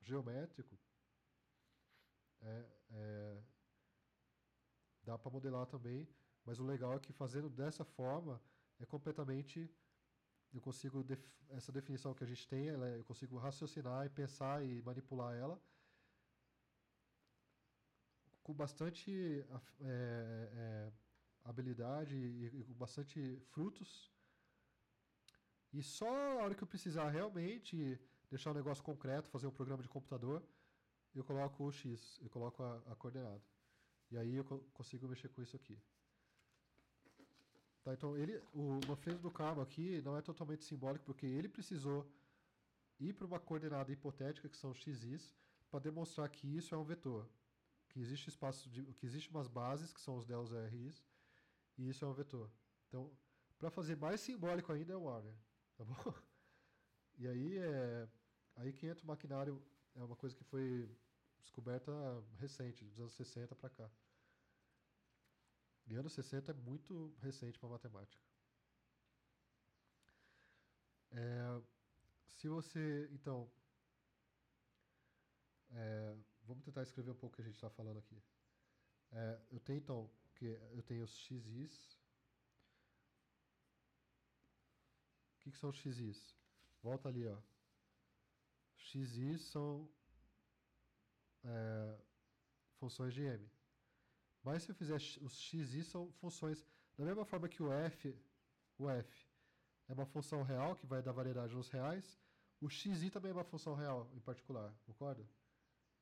geométrico, dá para modelar também, mas o legal é que fazendo dessa forma é completamente... Eu consigo, essa definição que a gente tem, eu consigo raciocinar e pensar e manipular ela com bastante habilidade e com bastante frutos. E só a hora que eu precisar realmente deixar um negócio concreto, fazer um programa de computador, eu coloco o X, eu coloco a coordenada. E aí eu consigo mexer com isso aqui. Tá, então, o Manfredo do Carmo aqui não é totalmente simbólico, porque ele precisou ir para uma coordenada hipotética, que são x's, para demonstrar que isso é um vetor. Que existe que existe umas bases, que são os dels RIs, e isso é um vetor. Então, para fazer mais simbólico ainda é o Warner, tá bom? E aí que entra o maquinário, é uma coisa que foi descoberta recente, dos anos 60 para cá. E anos 60 é muito recente para matemática. Se você, então, vamos tentar escrever um pouco o que a gente está falando aqui. Eu tenho, então, eu tenho os xis. O que são os xis? Volta ali, ó. Xis são funções de M. Mas se eu fizer os xi são funções, da mesma forma que o f é uma função real que vai dar variedade nos reais, o xi também é uma função real em particular, concorda?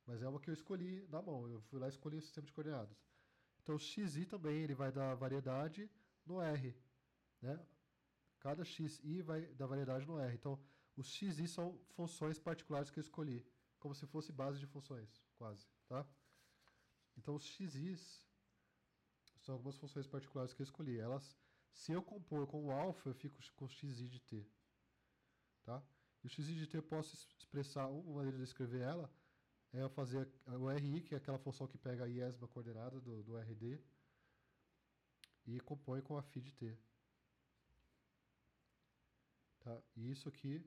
Mas é uma que eu escolhi na mão, eu fui lá e escolhi o sistema de coordenadas. Então o xi também ele vai dar variedade no R, né? Cada xi vai dar variedade no R. Então os xi são funções particulares que eu escolhi, como se fosse base de funções, quase, tá? Então os xis são algumas funções particulares que eu escolhi. Elas, se eu compor com o alfa, eu fico com xi de t. Tá? E o xi de t eu posso expressar, uma maneira de escrever ela é eu fazer o RI, que é aquela função que pega a iésima coordenada do RD, e compõe com a φ de t. Tá? E isso aqui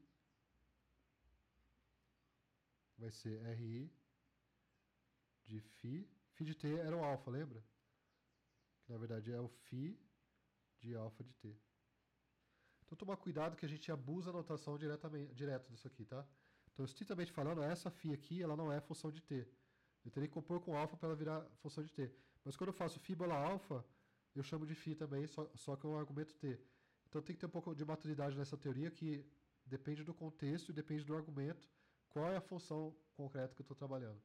vai ser RI de φ. Φ de t era o alfa, lembra? Que na verdade é o φ de alfa de t. Então tomar cuidado que a gente abusa a notação direto disso aqui, tá? Então, estritamente falando, essa φ aqui, ela não é função de t. Eu teria que compor com alfa para ela virar função de t. Mas quando eu faço φ bola alfa, eu chamo de φ também, só que é um argumento t. Então tem que ter um pouco de maturidade nessa teoria que depende do contexto e depende do argumento, qual é a função concreta que eu estou trabalhando.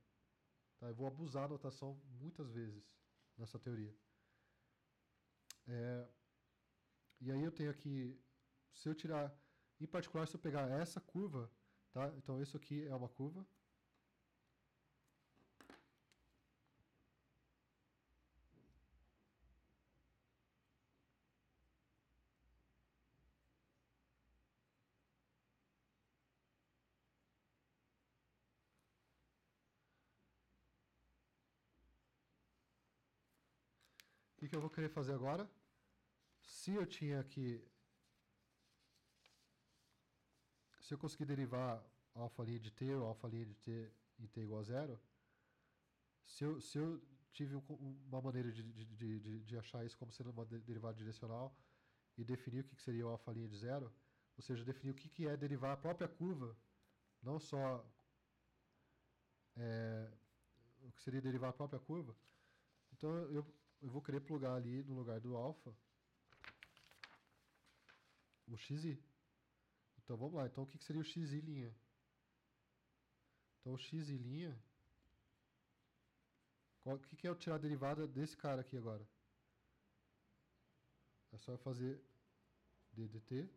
Tá? Eu vou abusar a notação muitas vezes nessa teoria. E aí eu tenho aqui, se eu tirar, em particular se eu pegar essa curva, tá? Então isso aqui é uma curva. O que eu vou querer fazer agora? Se eu tinha aqui, se eu conseguir derivar alfa linha de t ou alfa linha de t em t igual a zero, se eu tive uma maneira de achar isso como sendo uma derivada direcional e definir o que seria o alfa linha de zero, ou seja, definir o que é derivar a própria curva, não só o que seria derivar a própria curva, então eu vou querer plugar ali no lugar do alfa o xi. Então vamos lá, então o que seria o xi'? Então o xi', o que é eu tirar a derivada desse cara aqui agora? É só eu fazer d dt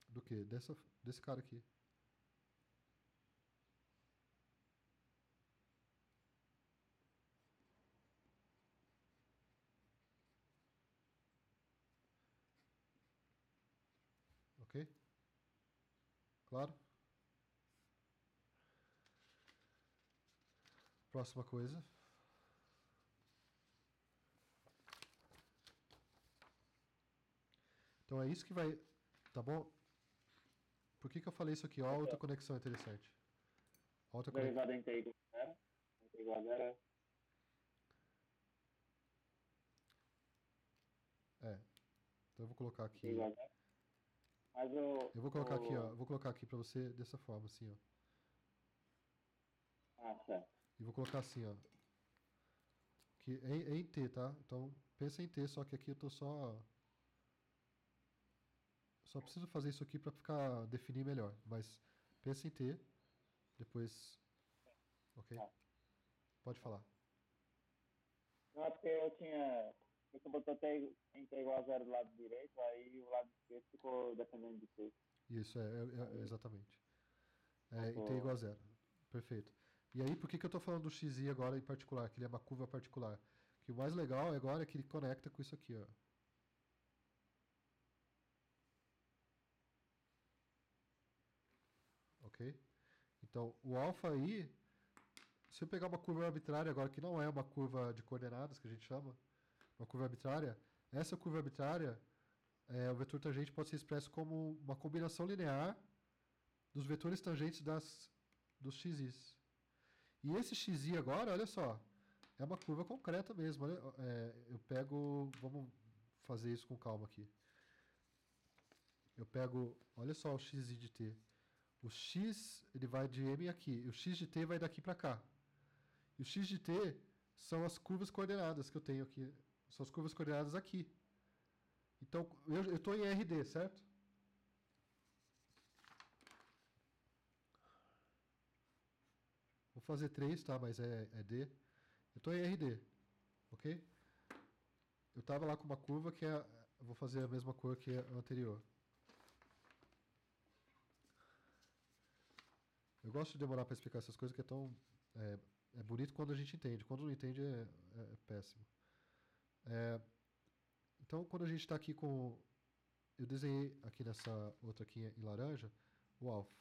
do que? Desse cara aqui. Ok? Claro? Próxima coisa. Então é isso que vai... Tá bom? Por que eu falei isso aqui? Ó, outra conexão interessante. Outra conexão. Derivada em t igual a zero. T igual a zero. Então eu vou colocar aqui... T igual a zero. Mas Eu vou colocar aqui, ó. Eu vou colocar aqui pra você dessa forma, assim, ó. Certo. E vou colocar assim, ó. Que é em t, tá? Então pensa em t, só que aqui eu tô só preciso fazer isso aqui para definir melhor. Mas pensa em t, depois... Ok? Pode falar. Não, é porque eu tinha Você botou em T igual a zero do lado direito, aí o lado esquerdo ficou dependendo de T. Isso, exatamente. Em t Botou. igual a zero. Perfeito. E aí, por que eu estou falando do xi agora em particular? Que ele é uma curva particular. Que o mais legal agora é que ele conecta com isso aqui, ó. Ok? Então, o alfa aí, se eu pegar uma curva arbitrária agora, que não é uma curva de coordenadas, que a gente chama, uma curva arbitrária, essa curva arbitrária, o vetor tangente pode ser expresso como uma combinação linear dos vetores tangentes dos xis. E esse xi agora, olha só, é uma curva concreta mesmo. Olha, eu pego, vamos fazer isso com calma aqui. Eu pego, olha só o xi de t. O x, ele vai de m aqui, e o x de t vai daqui para cá. E o x de t são as curvas coordenadas que eu tenho aqui. São as curvas coordenadas aqui. Então, eu estou em RD, certo? Vou fazer 3, tá? Mas é D. Eu estou em RD, ok? Eu estava lá com uma curva que eu vou fazer a mesma cor que a anterior. Eu gosto de demorar para explicar essas coisas, que é tão... É bonito quando a gente entende. Quando não entende, é péssimo. Então, quando a gente está aqui com... Eu desenhei aqui nessa outra aqui em laranja, o alfa.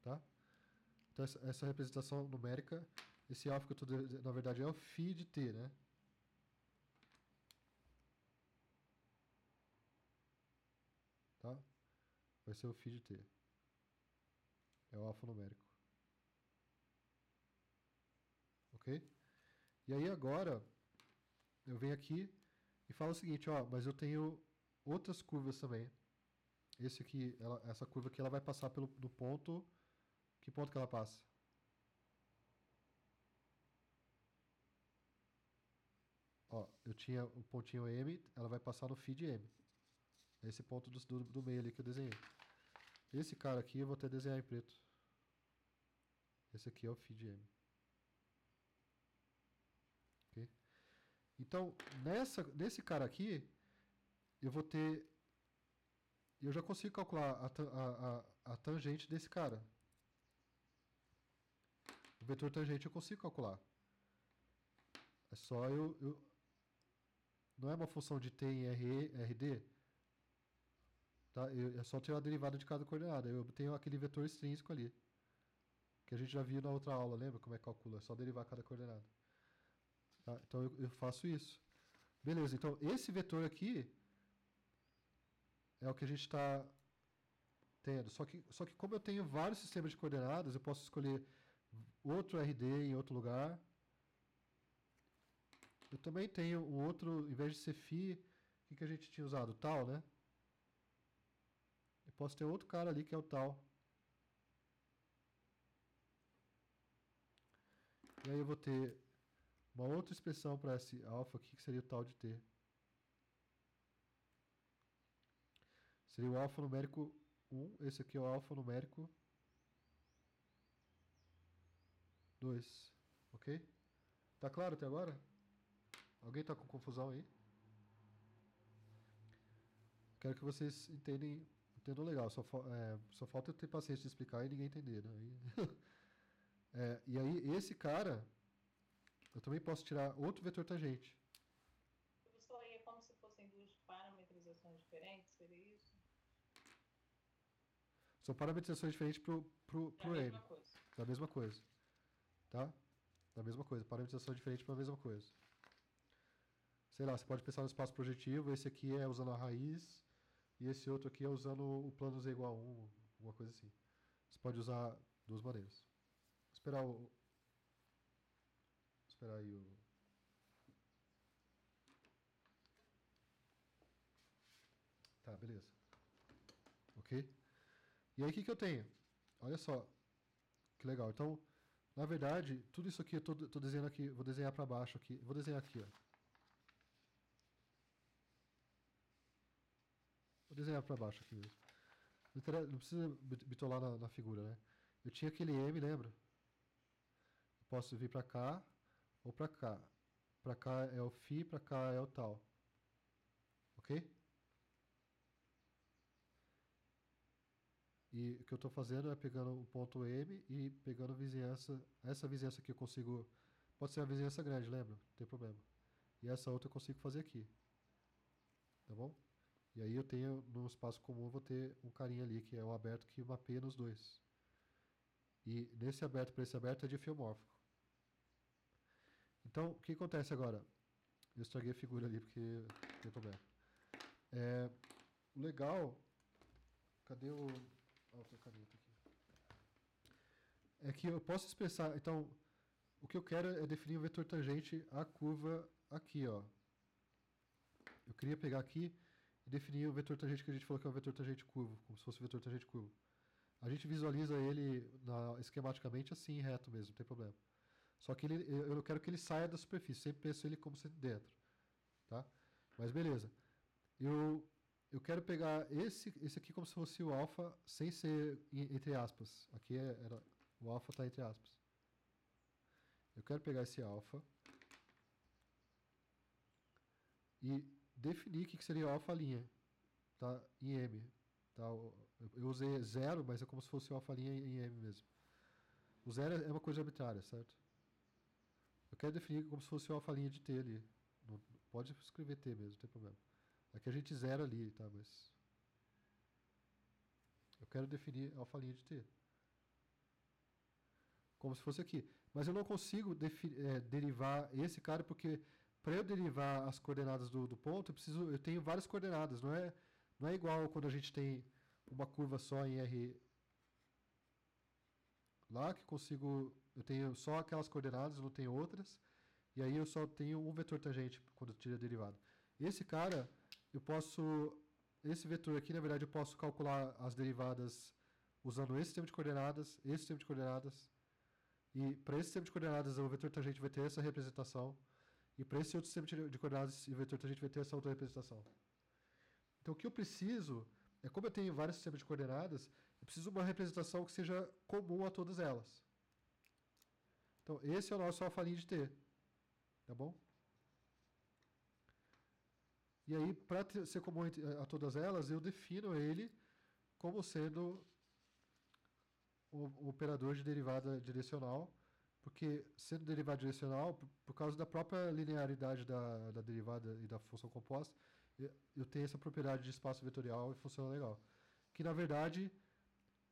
Tá? Então, essa representação numérica, esse alfa que eu estou... Na verdade, é o φ de t, né? Tá? Vai ser o φ de t. É o alfa numérico. Ok? E aí agora, eu venho aqui e falo o seguinte, ó, mas eu tenho outras curvas também. Esse aqui, essa curva aqui, ela vai passar do ponto... Que ponto que ela passa? Ó, eu tinha o pontinho M, ela vai passar no φ de M. Esse ponto do meio ali que eu desenhei. Esse cara aqui eu vou até desenhar em preto. Esse aqui é o φ de M. Ok? Então, nesse cara aqui, eu vou ter... Eu já consigo calcular a tangente desse cara. O vetor tangente eu consigo calcular. É só não é uma função de t em RD, tá? É só ter a derivada de cada coordenada. Eu tenho aquele vetor extrínseco ali, que a gente já viu na outra aula, lembra como é que calcula? É só derivar cada coordenada. Tá? Então eu faço isso. Beleza, então esse vetor aqui é o que a gente está tendo. Só que como eu tenho vários sistemas de coordenadas, eu posso escolher outro RD em outro lugar. Eu também tenho um outro, em vez de ser φ, o que a gente tinha usado? Tal, né? Eu posso ter outro cara ali que é o tal. E aí eu vou ter uma outra expressão para esse alfa aqui, que seria o tal de t. Seria o alfa numérico 1, esse aqui é o alfa numérico 2. Ok? Tá claro até agora? Alguém está com confusão aí? Quero que vocês entendam legal. Só falta eu ter paciência de explicar e ninguém entender. Né? E aí, esse cara, eu também posso tirar outro vetor tangente. Professor, aí é como se fossem duas parametrizações diferentes, seria isso? São parametrizações diferentes pro Da M. mesma coisa. Da mesma coisa. Tá? Da mesma coisa. Parametrização diferente para a mesma coisa. Sei lá, você pode pensar no espaço projetivo, esse aqui é usando a raiz, e esse outro aqui é usando o plano z igual a 1, alguma coisa assim. Você pode usar duas maneiras. Vou esperar aí o... Tá, beleza. Ok? E aí, o que eu tenho? Olha só, que legal. Então, na verdade, tudo isso aqui eu tô desenhando aqui, vou desenhar para baixo aqui. Vou desenhar aqui, ó. Vou desenhar para baixo aqui mesmo. Não precisa bitolar na figura, né? Eu tinha aquele M, lembra? Eu posso vir para cá ou para cá. para cá é o φ, para cá é o tal. Ok? E o que eu estou fazendo é pegando o ponto M e pegando vizinhança. Essa vizinhança aqui eu consigo. Pode ser uma vizinhança grande, lembra? Não tem problema. E essa outra eu consigo fazer aqui. Tá bom? E aí eu tenho, no espaço comum, eu vou ter um carinha ali, que é um aberto que mapeia nos dois. E nesse aberto para esse aberto é diffeomórfico. Então, o que acontece agora? Eu estraguei a figura ali porque não tem problema. O legal... Cadê o... outra caneta aqui. É que eu posso expressar... Então, o que eu quero é definir o vetor tangente à curva aqui, ó. Eu queria pegar aqui e definir o vetor tangente que a gente falou que é o vetor tangente curvo, como se fosse o vetor tangente curvo. A gente visualiza ele esquematicamente assim, reto mesmo, não tem problema. Só que eu não quero que ele saia da superfície, sempre penso ele como sendo dentro. Tá? Mas beleza. Eu quero pegar esse aqui como se fosse o alfa, sem ser entre aspas. Aqui o alfa está entre aspas. Eu quero pegar esse alfa e definir o que seria o alfa linha, tá? Em M. Tá? Eu usei 0, mas é como se fosse o alfa linha em M mesmo. O 0 é uma coisa arbitrária, certo? Eu quero definir como se fosse o alfa linha de T ali. Não, pode escrever T mesmo, não tem problema. Aqui a gente zera ali, tá? Mas eu quero definir alfa linha de T. Como se fosse aqui. Mas eu não consigo derivar esse cara porque para eu derivar as coordenadas do ponto, eu tenho várias coordenadas. Não é igual quando a gente tem uma curva só em R lá, que eu tenho só aquelas coordenadas, eu não tenho outras. E aí eu só tenho um vetor tangente quando eu tiro a derivada. Esse cara, esse vetor aqui, na verdade, eu posso calcular as derivadas usando esse sistema de coordenadas, esse sistema de coordenadas. E para esse sistema de coordenadas, o vetor tangente vai ter essa representação. E para esse outro sistema de coordenadas, o vetor tangente vai ter essa outra representação. Então o que eu preciso é, como eu tenho vários sistemas de coordenadas, eu preciso de uma representação que seja comum a todas elas. Então esse é o nosso alfa linha de T. Tá bom? E aí, para ser comum a todas elas, eu defino ele como sendo um operador de derivada direcional, porque sendo derivada direcional, por causa da própria linearidade da derivada e da função composta, eu tenho essa propriedade de espaço vetorial e funciona legal. Que, na verdade,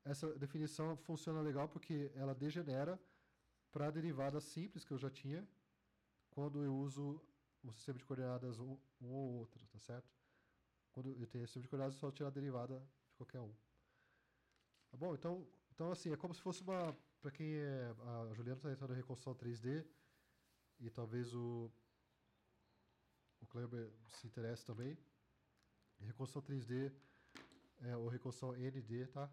essa definição funciona legal porque ela degenera para a derivada simples que eu já tinha, quando eu uso um sistema de coordenadas um ou outro, tá certo? Quando eu tenho esse sistema de coordenadas, é só tirar a derivada de qualquer um. Tá bom? Então assim, é como se fosse uma... Para quem é... A Juliana está entrando em reconstrução 3D, e talvez o Kleber se interesse também. Reconstrução 3D, ou reconstrução ND, tá?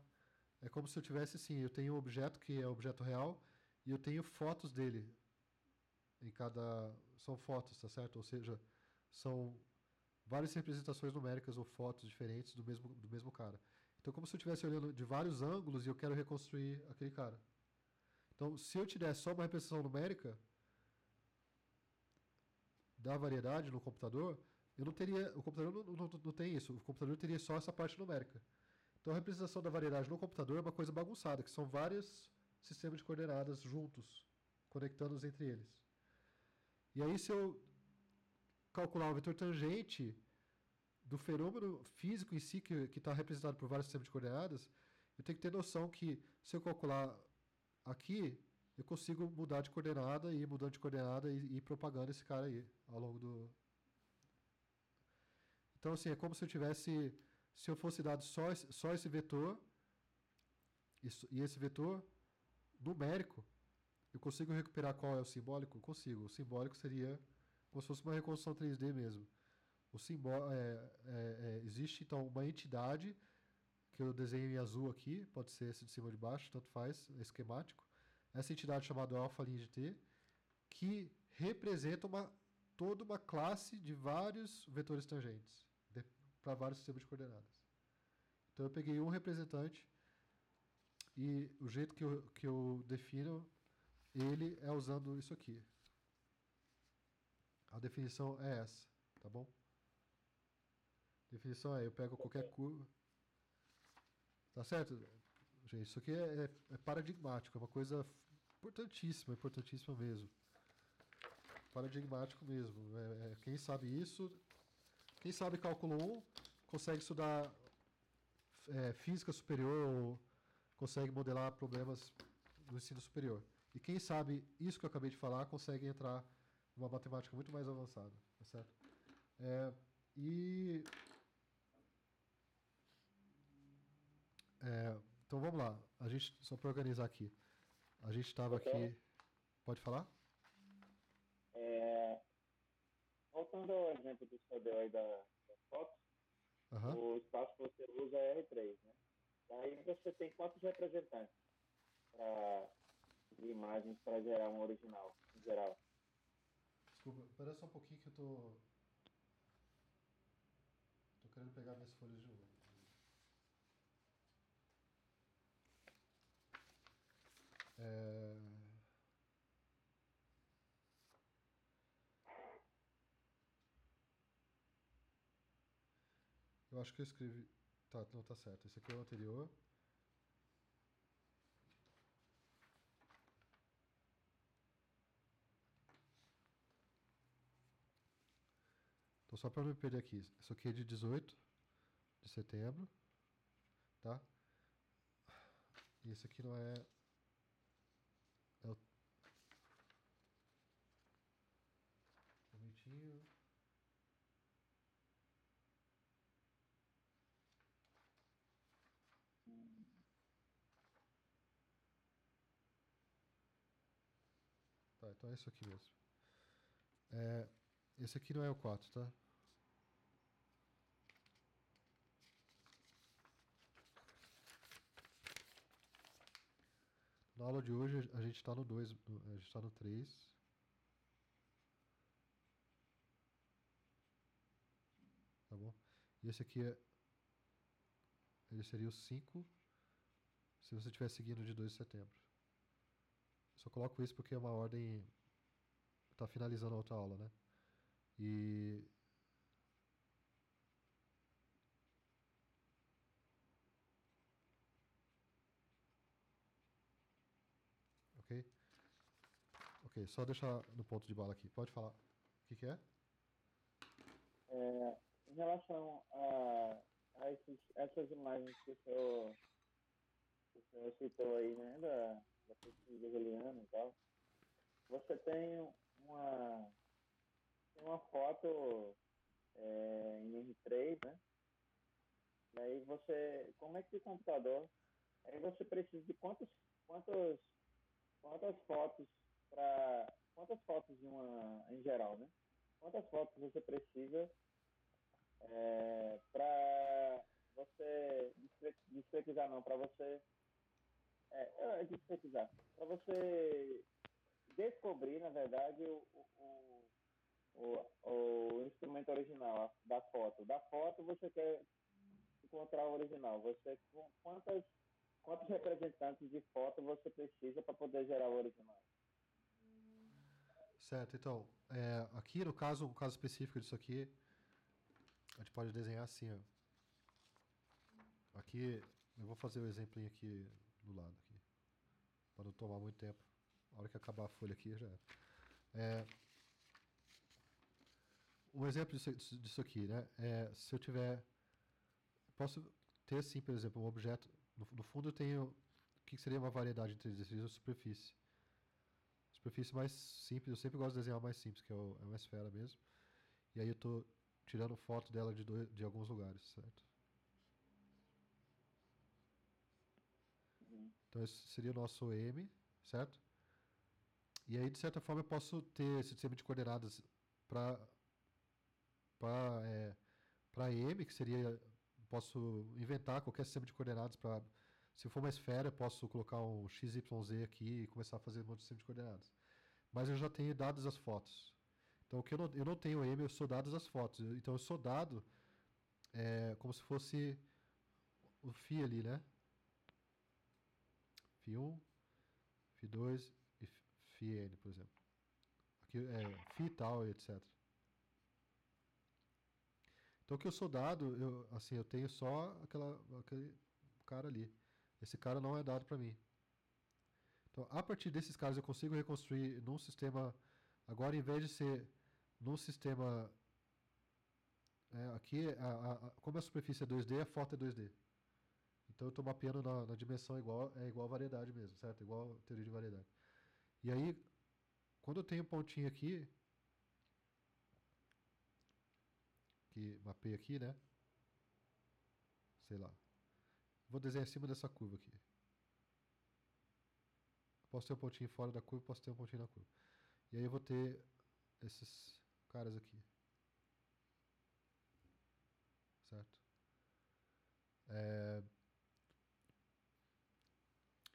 É como se eu tivesse, assim, eu tenho um objeto que é objeto real, e eu tenho fotos dele. São fotos, tá certo? Ou seja, são várias representações numéricas ou fotos diferentes do mesmo cara. Então, como se eu estivesse olhando de vários ângulos e eu quero reconstruir aquele cara. Então, se eu tivesse só uma representação numérica da variedade no computador, eu não teria... O computador não tem isso. O computador teria só essa parte numérica. Então, a representação da variedade no computador é uma coisa bagunçada, que são vários sistemas de coordenadas juntos, conectando-os entre eles. E aí, se eu calcular o vetor tangente do fenômeno físico em si, que está representado por vários sistemas de coordenadas, eu tenho que ter noção que, se eu calcular aqui, eu consigo mudar de coordenada, e ir mudando de coordenada e ir propagando esse cara aí, ao longo do... Então, assim, é como se eu tivesse... Se eu fosse dado só esse vetor, e esse vetor numérico, eu consigo recuperar qual é o simbólico? Consigo. O simbólico seria como se fosse uma reconstrução 3D mesmo. Existe, então, uma entidade, que eu desenho em azul aqui, pode ser esse de cima ou de baixo, tanto faz, é esquemático. Essa entidade chamada alfa linha de T, que representa toda uma classe de vários vetores tangentes, para vários sistemas de coordenadas. Então eu peguei um representante, e o jeito que eu defino ele é usando isso aqui. definição é essa, tá bom? A definição é, eu pego qualquer curva. Tá certo? Gente, isso aqui é paradigmático, é uma coisa importantíssima, importantíssima mesmo. Paradigmático mesmo. Quem sabe isso, quem sabe cálculo 1, consegue estudar física superior ou consegue modelar problemas do ensino superior. E quem sabe isso que eu acabei de falar, consegue entrar numa matemática muito mais avançada, tá certo? Então vamos lá, a gente, só para organizar aqui. A gente estava aqui. Pode falar? Voltando ao exemplo do seu deu aí das fotos, o espaço que você usa é R3, né? Aí você tem quantos representantes de imagens para gerar um original, em geral? Desculpa, espera só um pouquinho que eu tô querendo pegar minhas folhas de novo. Eu acho que eu escrevi. Tá, não tá certo. Esse aqui é o anterior. Então, só para não me perder aqui. Isso aqui é de 18 de setembro. Tá? E esse aqui não é. É o. Um momentinho. Tá, então é isso aqui mesmo. Esse aqui não é o 4, tá? Na aula de hoje a gente está no 2, a gente está no 3. Tá bom? E esse aqui ele seria o 5 se você estiver seguindo de 2 de setembro. Só coloco isso porque é uma ordem. Está finalizando a outra aula, né? E. Ok? Ok, só deixar no ponto de bala aqui. Pode falar. O que é? Em relação a essas imagens que o senhor citou aí, né, da pesquisa juliana e tal, você tem uma foto em R3, né? E aí você, como é que o computador, aí você precisa de quantas, quantas fotos quantas fotos em geral, né? Quantas fotos você precisa para você discretizar, não, para você discretizar, para você descobrir, na verdade, o instrumento original da foto. Da foto você quer encontrar o original. Quantos representantes de foto você precisa para poder gerar o original? Certo, então, aqui no caso específico disso aqui, a gente pode desenhar assim, ó. Aqui, eu vou fazer o exemplinho aqui do lado, aqui, para não tomar muito tempo. A hora que acabar a folha aqui, já é. Um exemplo disso aqui, né? Se eu tiver. Posso ter, assim, por exemplo, um objeto. No fundo, eu tenho. O que seria uma variedade entre eles? Seria a superfície. Superfície mais simples, eu sempre gosto de desenhar o mais simples, que é uma esfera mesmo. E aí eu estou tirando foto dela de alguns lugares, certo? Então esse seria o nosso M, certo? E aí, de certa forma, eu posso ter esse sistema de coordenadas para M, que seria. Posso inventar qualquer sistema de coordenadas para. Se for uma esfera, eu posso colocar um XYZ aqui e começar a fazer um monte de sistema de coordenadas. Mas eu já tenho dadas as fotos. Então, o que eu não tenho M, eu sou dadas as fotos. Então, eu sou dado como se fosse o φ ali, né? φ1, φ2 e φn, por exemplo. Aqui é φ tal e etc. Então, o que eu sou dado, eu tenho só aquele cara ali. Esse cara não é dado para mim. Então, a partir desses caras, eu consigo reconstruir num sistema. Agora, em vez de ser num sistema. Aqui, como a superfície é 2D, a foto é 2D. Então, eu estou mapeando na dimensão igual a variedade mesmo, certo? Igual a teoria de variedade. E aí, quando eu tenho um pontinho aqui, que mapeia aqui, né? Sei lá. Vou desenhar em cima dessa curva aqui. Posso ter um pontinho fora da curva, posso ter um pontinho na curva. E aí eu vou ter esses caras aqui. Certo?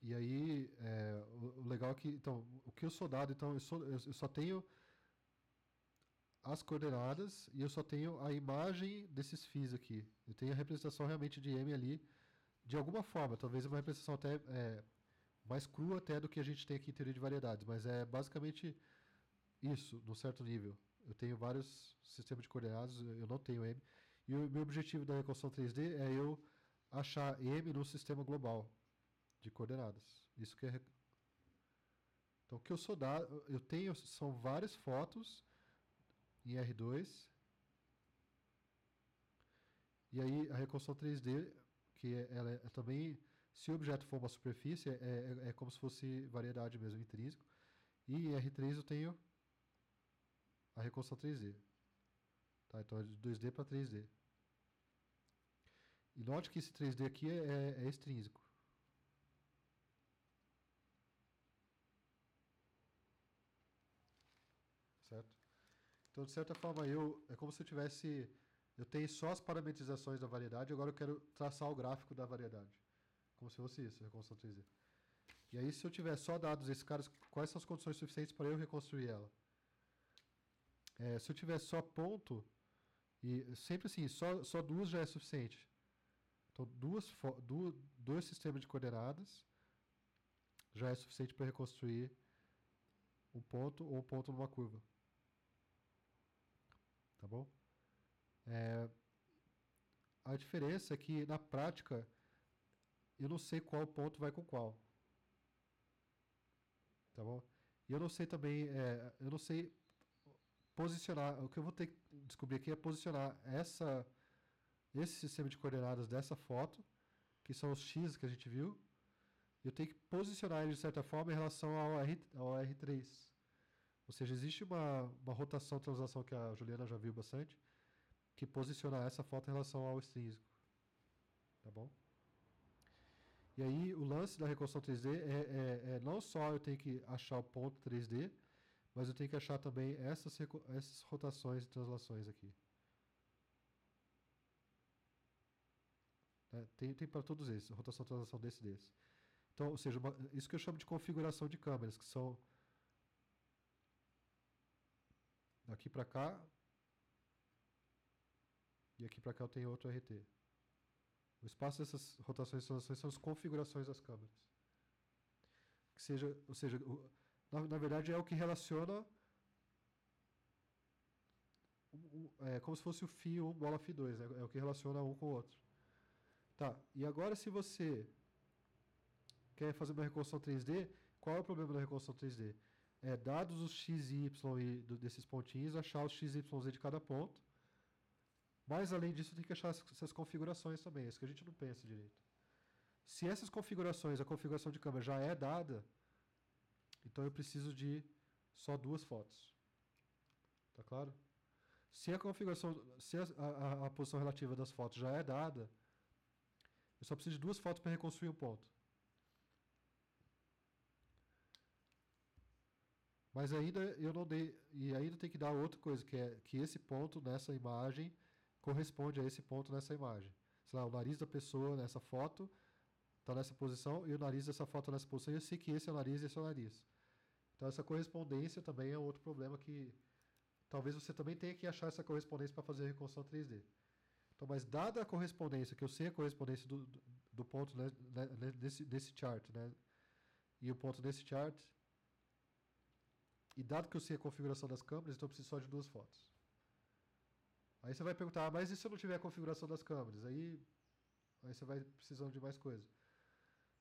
E aí, o legal é que, então, o que eu sou dado, então, eu só tenho as coordenadas e eu só tenho a imagem desses φ aqui. Eu tenho a representação realmente de M ali, de alguma forma, talvez uma representação até mais crua até do que a gente tem aqui em teoria de variedades, mas é basicamente isso, num certo nível. Eu tenho vários sistemas de coordenadas, eu não tenho M. E o meu objetivo da reconstrução 3D é eu achar M no sistema global de coordenadas. Isso que é. Então, o que eu tenho são várias fotos em R2. E aí, a reconstrução 3D, que ela é também, se o objeto for uma superfície, é como se fosse variedade mesmo, intrínseco. E em R3 eu tenho a reconstrução 3D. Tá, então é de 2D para 3D. E note que esse 3D aqui é extrínseco. Certo? Então, de certa forma, é como se eu tenho só as parametrizações da variedade, agora eu quero traçar o gráfico da variedade. Como se fosse isso, reconstrução 3D. E aí, se eu tiver só dados esses caras, quais são as condições suficientes para eu reconstruir ela? Se eu tiver só ponto, e sempre assim, só duas já é suficiente. Então, dois sistemas de coordenadas já é suficiente para reconstruir um ponto ou um ponto numa curva. Tá bom? A diferença é que, na prática, eu não sei qual ponto vai com qual. Tá bom? E eu não sei também, eu não sei posicionar, o que eu vou ter que descobrir aqui é posicionar esse sistema de coordenadas dessa foto, que são os x que a gente viu, eu tenho que posicionar ele de certa forma em relação ao R3. Ou seja, existe uma rotação, translação que a Juliana já viu bastante, que posiciona essa foto em relação ao extrínseco. Tá bom? E aí, o lance da reconstrução 3D é não só eu tenho que achar o ponto 3D, mas eu tenho que achar também essas rotações e translações aqui. Tem para todos esses, rotação e translação desse. Então, ou seja, isso que eu chamo de configuração de câmeras, que são daqui para cá, e aqui para cá eu tenho outro RT. O espaço dessas rotações e translações são as configurações das câmeras. Ou seja, na verdade é o que relaciona como se fosse o φ1 bola φ2, né? É o que relaciona um com o outro. Tá, e agora se você quer fazer uma reconstrução 3D, qual é o problema da reconstrução 3D? Dados os x e y desses pontinhos, achar os x e y de cada ponto. Mas, além disso, tem que achar essas configurações também. É isso que a gente não pensa direito. Se essas configurações, a configuração de câmera já é dada, então eu preciso de só duas fotos. Tá claro? Se a configuração, se a posição relativa das fotos já é dada, eu só preciso de duas fotos para reconstruir um ponto. Mas ainda eu não dei, e ainda tem que dar outra coisa, que é que esse ponto nessa imagem corresponde a esse ponto nessa imagem. Sei lá, o nariz da pessoa nessa foto está nessa posição e o nariz dessa foto nessa posição, e eu sei que esse é o nariz e esse é o nariz. Então essa correspondência também é outro problema que talvez você também tenha que achar essa correspondência para fazer a reconstrução 3D. Então, mas dada a correspondência, que eu sei a correspondência do ponto desse chart, né, e o ponto desse chart, e dado que eu sei a configuração das câmeras, então eu preciso só de duas fotos. Aí você vai perguntar, mas e se eu não tiver a configuração das câmeras? Aí você vai precisando de mais coisa.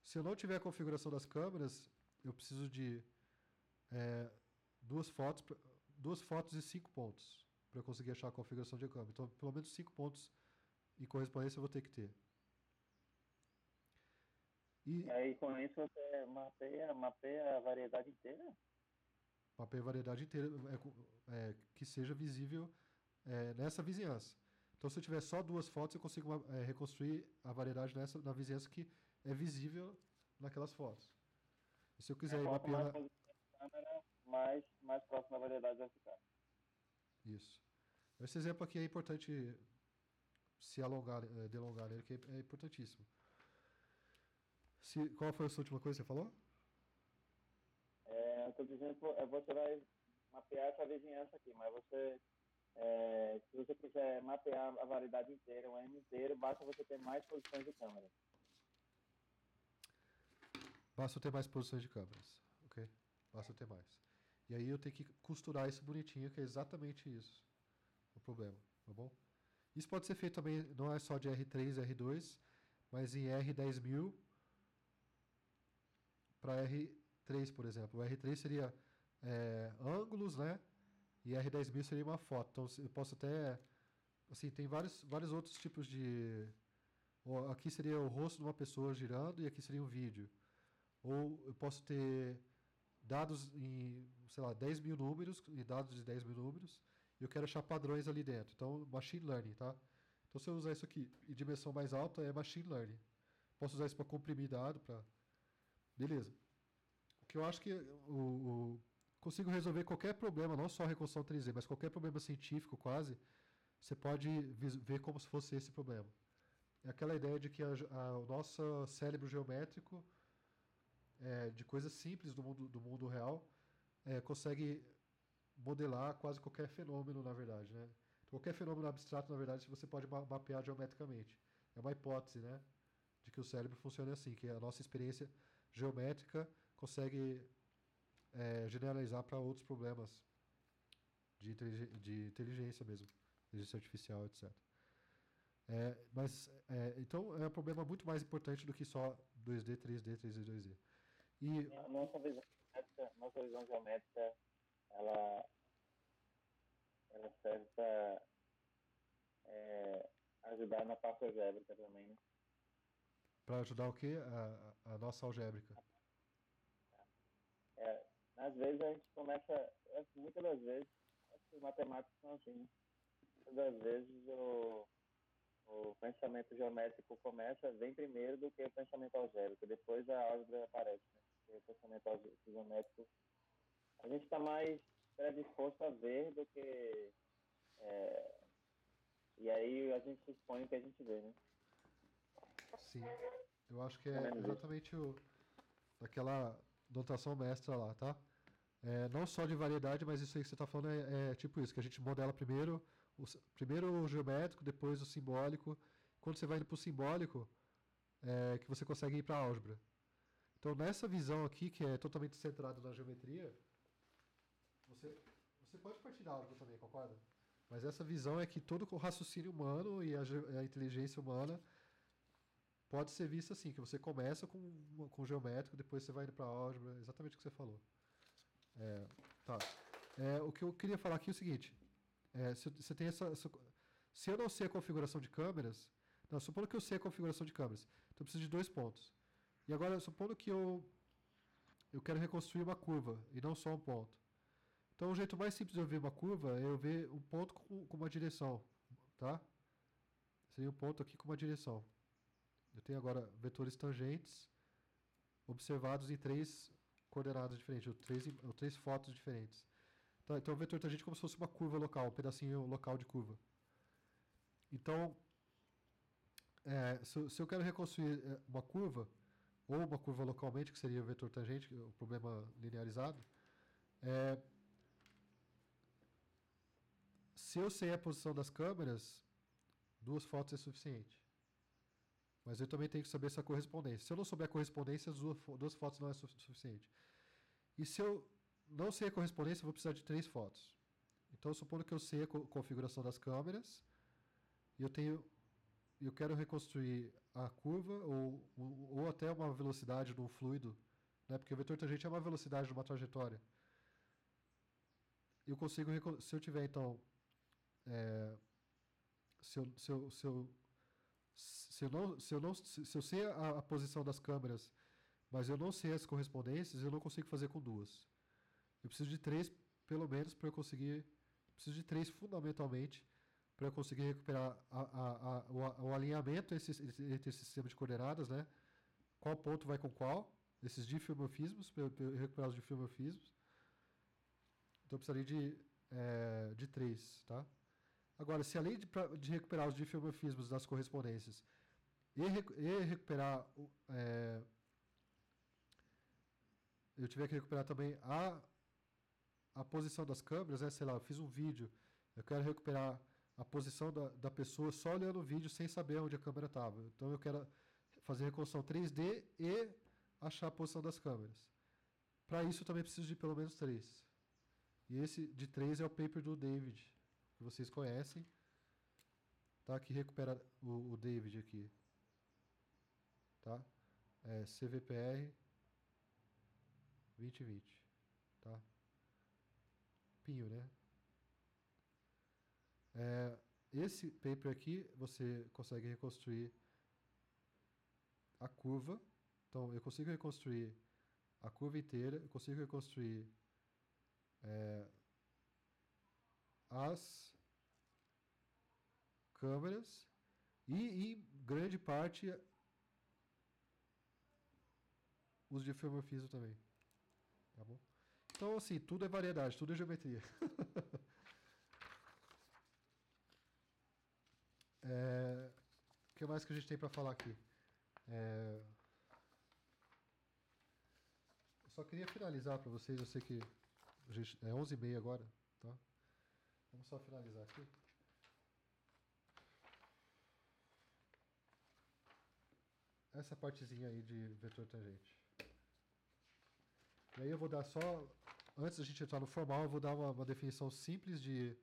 Se eu não tiver a configuração das câmeras, eu preciso de duas fotos e 5 pontos para eu conseguir achar a configuração de câmera. Então, pelo menos 5 pontos em correspondência eu vou ter que ter. E aí, com isso, você mapeia a variedade inteira? Mapeia a variedade inteira que seja visível nessa vizinhança. Então, se eu tiver só 2 fotos, eu consigo reconstruir a variedade na vizinhança que é visível naquelas fotos. E se eu quiser ir mapeando... mais próximo da variedade vai ficar. Isso. Esse exemplo aqui é importante se alongar, delongar nele, que é importantíssimo. Qual foi a sua última coisa que você falou? Eu estou dizendo que você vai mapear essa vizinhança aqui, mas se você quiser mapear a variedade inteira, o M inteiro, basta você ter mais posições de câmera. Basta eu ter mais posições de câmeras, ok? Basta eu ter mais. E aí eu tenho que costurar isso bonitinho, que é exatamente isso o problema, tá bom? Isso pode ser feito também, não é só de R3 e R2, mas em R10.000 para R3, por exemplo. O R3 seria ângulos, né? E R10.000 seria uma foto. Então eu posso até... Assim, tem vários outros tipos de... Aqui seria o rosto de uma pessoa girando e aqui seria um vídeo. Ou eu posso ter dados em, sei lá, 10.000 números, e dados de 10.000 números, e eu quero achar padrões ali dentro. Então, machine learning, tá? Então, se eu usar isso aqui em dimensão mais alta, é machine learning. Posso usar isso para comprimir dado, para... Beleza. O que eu acho que consigo resolver qualquer problema, não só a reconstrução 3D, mas qualquer problema científico quase, você pode ver como se fosse esse problema. É aquela ideia de que o nosso cérebro geométrico, de coisas simples do mundo real, consegue modelar quase qualquer fenômeno, na verdade, né? Qualquer fenômeno abstrato, na verdade, você pode mapear geometricamente. É uma hipótese, né? De que o cérebro funciona assim, que a nossa experiência geométrica consegue generalizar para outros problemas de inteligência mesmo, inteligência artificial, etc. Então, é um problema muito mais importante do que só 2D, 3D, 3D, 2D. E nossa visão geométrica, ela serve para ajudar na parte algébrica também, né? Para ajudar o quê? A nossa algébrica. Às vezes a gente começa, muitas das vezes, os matemáticos são assim, né? Muitas das vezes o pensamento geométrico vem primeiro do que o pensamento algébrico, depois a álgebra aparece, né? Porque o pensamento geométrico, a gente está mais predisposto a ver do que... e aí a gente se expõe o que a gente vê, né? Sim, eu acho que é exatamente daquela notação mestra lá, tá? Não só de variedade, mas isso aí que você está falando é tipo isso, que a gente modela primeiro o geométrico, depois o simbólico. Quando você vai indo para o simbólico, que você consegue ir para a álgebra. Então, nessa visão aqui, que é totalmente centrada na geometria, você pode partir da álgebra também, concorda? Mas essa visão é que todo o raciocínio humano e a inteligência humana pode ser vista assim, que você começa com geométrico, depois você vai indo para a álgebra, exatamente o que você falou. Tá. O que eu queria falar aqui é o seguinte, você tem se eu não sei a configuração de câmeras, não, supondo que eu sei a configuração de câmeras, então eu preciso de 2 pontos. E agora, supondo que eu quero reconstruir uma curva, e não só um ponto. Então, o jeito mais simples de eu ver uma curva é eu ver um ponto com uma direção, tá? Seria um ponto aqui com uma direção. Eu tenho agora vetores tangentes observados em 3 coordenadas diferentes, ou 3 fotos diferentes. Tá, então, o vetor tangente é como se fosse uma curva local, um pedacinho local de curva. Então, se eu quero reconstruir uma curva, ou uma curva localmente, que seria o vetor tangente, o problema linearizado, se eu sei a posição das câmeras, 2 fotos é suficiente. Mas eu também tenho que saber essa correspondência. Se eu não souber a correspondência, as 2 fotos não é suficiente. E se eu não sei a correspondência, eu vou precisar de 3 fotos. Então, supondo que eu sei a configuração das câmeras, e eu quero reconstruir a curva ou até uma velocidade de um fluido, né? Porque o vetor tangente é uma velocidade de uma trajetória. Eu consigo, se eu tiver então, se eu sei a posição das câmeras, mas eu não sei as correspondências, eu não consigo fazer com duas. Eu preciso de 3, pelo menos, para eu conseguir. Preciso de 3 fundamentalmente para eu conseguir recuperar o alinhamento entre esse sistema de coordenadas, né? Qual ponto vai com qual, esses diffeomorfismos, para eu recuperar os diffeomorfismos. Então eu precisaria de 3, tá? Agora, se além de recuperar os diffeomorfismos das correspondências e recuperar, eu tiver que recuperar também a posição das câmeras, né? Sei lá, eu fiz um vídeo, eu quero recuperar a posição da pessoa só olhando o vídeo sem saber onde a câmera estava. Então eu quero fazer reconstrução 3D e achar a posição das câmeras. Para isso eu também preciso de pelo menos 3. E esse de 3 é o paper do David, que vocês conhecem, tá? Que recupera o David aqui. Tá? CVPR 2020. Tá? Pinho, né? Esse paper aqui, você consegue reconstruir a curva. Então, eu consigo reconstruir a curva inteira, eu consigo reconstruir as câmeras e, em grande parte, os diffeomorfismos também. Tá bom? Então, assim, tudo é variedade, tudo é geometria. O que mais que a gente tem para falar aqui? Eu só queria finalizar para vocês, eu sei que a gente, é 11h30 agora, tá? Vamos só finalizar aqui. Essa partezinha aí de vetor tangente. E aí eu vou dar só, antes da gente entrar no formal, eu vou dar uma definição simples de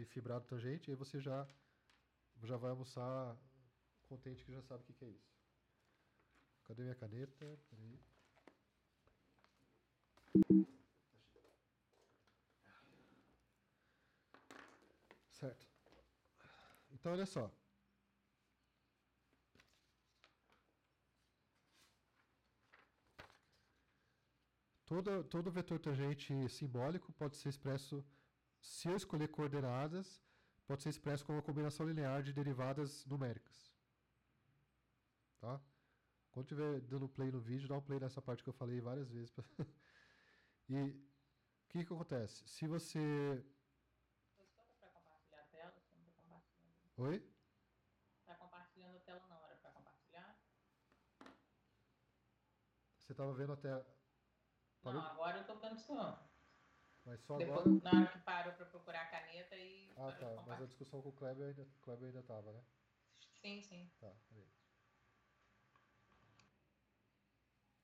fibrado tangente, e aí você já vai almoçar contente que já sabe o que é isso. Cadê minha caneta? Peraí. Certo. Então, olha só. Todo vetor tangente simbólico pode ser expresso, se eu escolher coordenadas, pode ser expresso como uma combinação linear de derivadas numéricas. Tá? Quando estiver dando play no vídeo, dá um play nessa parte que eu falei várias vezes. E o que acontece? Se você... Para compartilhar a tela, você não está compartilhando. Oi? Está compartilhando a tela não, era para compartilhar? Você estava vendo até... Não, agora eu estou vendo o senhor. Mas só depois, agora... Na hora que parou para procurar a caneta e... Ah, tá. Mas a discussão com o Kleber ainda estava, né? Sim, sim. Tá, peraí.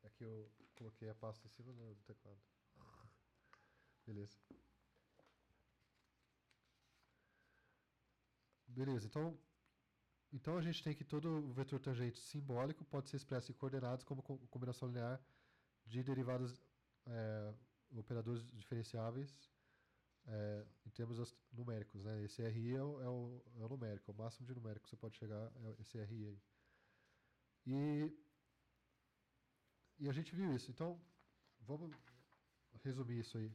É que eu coloquei a pasta em cima do teclado. Beleza. Beleza, então a gente tem que todo vetor tangente simbólico pode ser expresso em coordenadas como combinação linear de derivadas operadores diferenciáveis em termos numéricos, né? Esse RI é o numérico, é o máximo de numérico que você pode chegar, é esse RI aí. E a gente viu isso, então vamos resumir isso aí.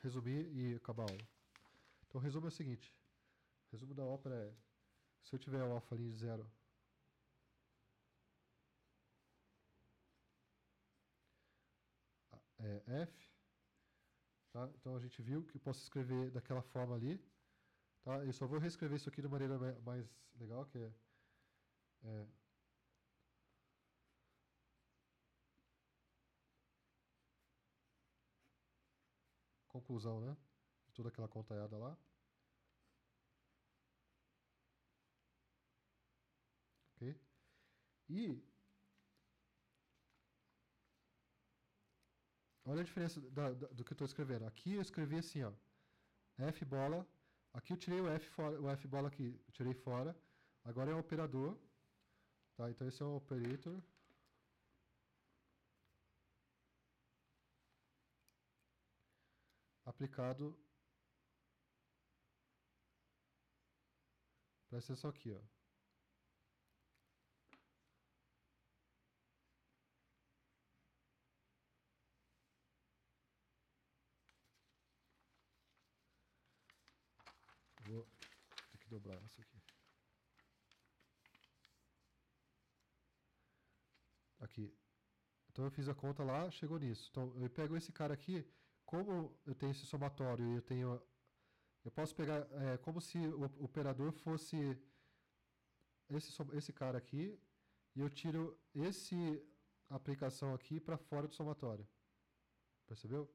Resumir e acabar a aula. Então o resumo é o seguinte, o resumo da ópera é, se eu tiver o alfa de 0 F, tá? Então a gente viu que eu posso escrever daquela forma ali, tá? Eu só vou reescrever isso aqui de maneira mais legal, que é conclusão, né? De toda aquela contaiada lá. Ok? E olha a diferença do que eu estou escrevendo. Aqui eu escrevi assim, ó. F bola. Aqui eu tirei o F bola aqui, eu tirei fora. Agora é o operador. Tá? Então esse é o operator. Aplicado para essa extensão aqui, ó. Vou ter que dobrar isso aqui. Aqui. Então eu fiz a conta lá, chegou nisso. Então eu pego esse cara aqui, como eu tenho esse somatório e eu posso pegar como se o operador fosse esse cara aqui e eu tiro esse aplicação aqui para fora do somatório. Percebeu?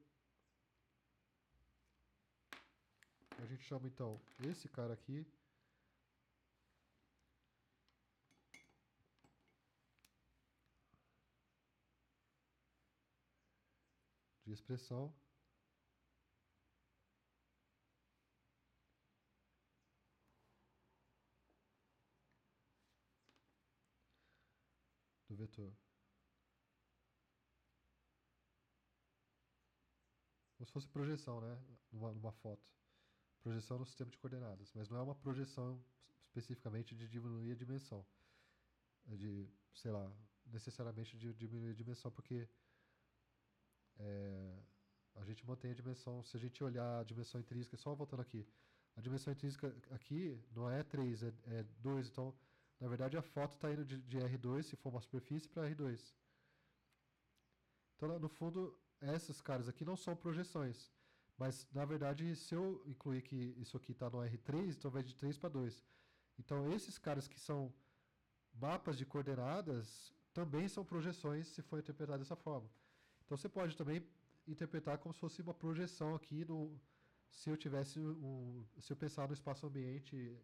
A gente chama então esse cara aqui de expressão. Do vetor. Como se fosse projeção, né? Numa foto. Projeção no sistema de coordenadas. Mas não é uma projeção especificamente de diminuir a dimensão. É de, sei lá, necessariamente de diminuir a dimensão, porque a gente mantém a dimensão. Se a gente olhar a dimensão intrínseca, só voltando aqui, a dimensão intrínseca aqui não é 3, é 2. Então, na verdade, a foto está indo de R2, se for uma superfície, para R2. Então, no fundo, esses caras aqui não são projeções. Mas, na verdade, se eu incluir que isso aqui está no R3, então vai de 3 para 2. Então, esses caras que são mapas de coordenadas também são projeções, se for interpretado dessa forma. Então, você pode também interpretar como se fosse uma projeção aqui se eu tivesse se eu pensar no espaço ambiente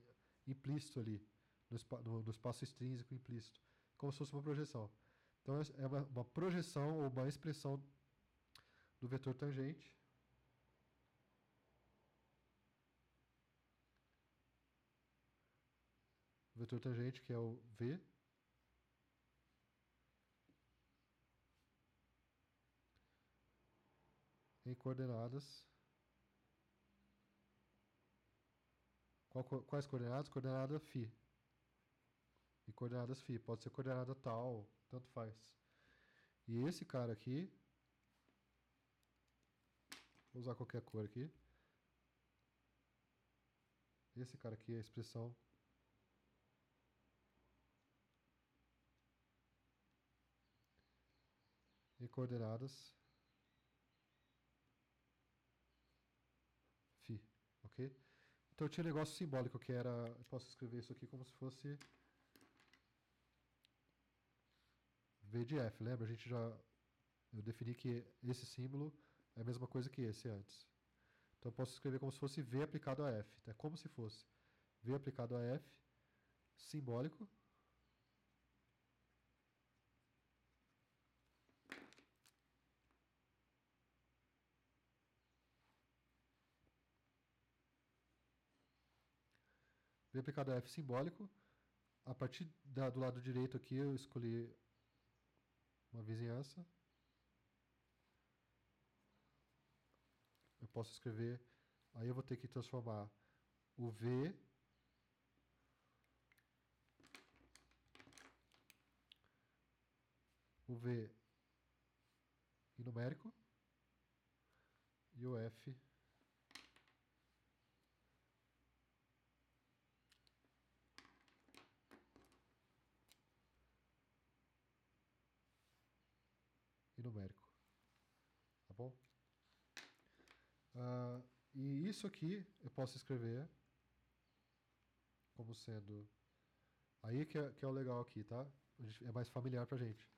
implícito ali, no espaço extrínseco implícito, como se fosse uma projeção. Então é uma projeção ou uma expressão do vetor tangente. O vetor tangente, que é o V. Em coordenadas. Quais coordenadas? Coordenada φ. E coordenadas φ. Pode ser coordenada tal, tanto faz. E esse cara aqui, vou usar qualquer cor aqui. Esse cara aqui é a expressão em coordenadas φ, ok? Então eu tinha um negócio simbólico que era, eu posso escrever isso aqui como se fosse V de F, lembra? Eu defini que esse símbolo é a mesma coisa que esse antes. Então eu posso escrever como se fosse V aplicado a F, é como se fosse V aplicado a F, simbólico. V aplicado a F simbólico. A partir do lado direito aqui eu escolhi uma vizinhança. Eu posso escrever, aí eu vou ter que transformar o V em numérico e o F em numérico. Tá bom? E isso aqui eu posso escrever como sendo... Aí que é o legal aqui, tá? É mais familiar pra gente.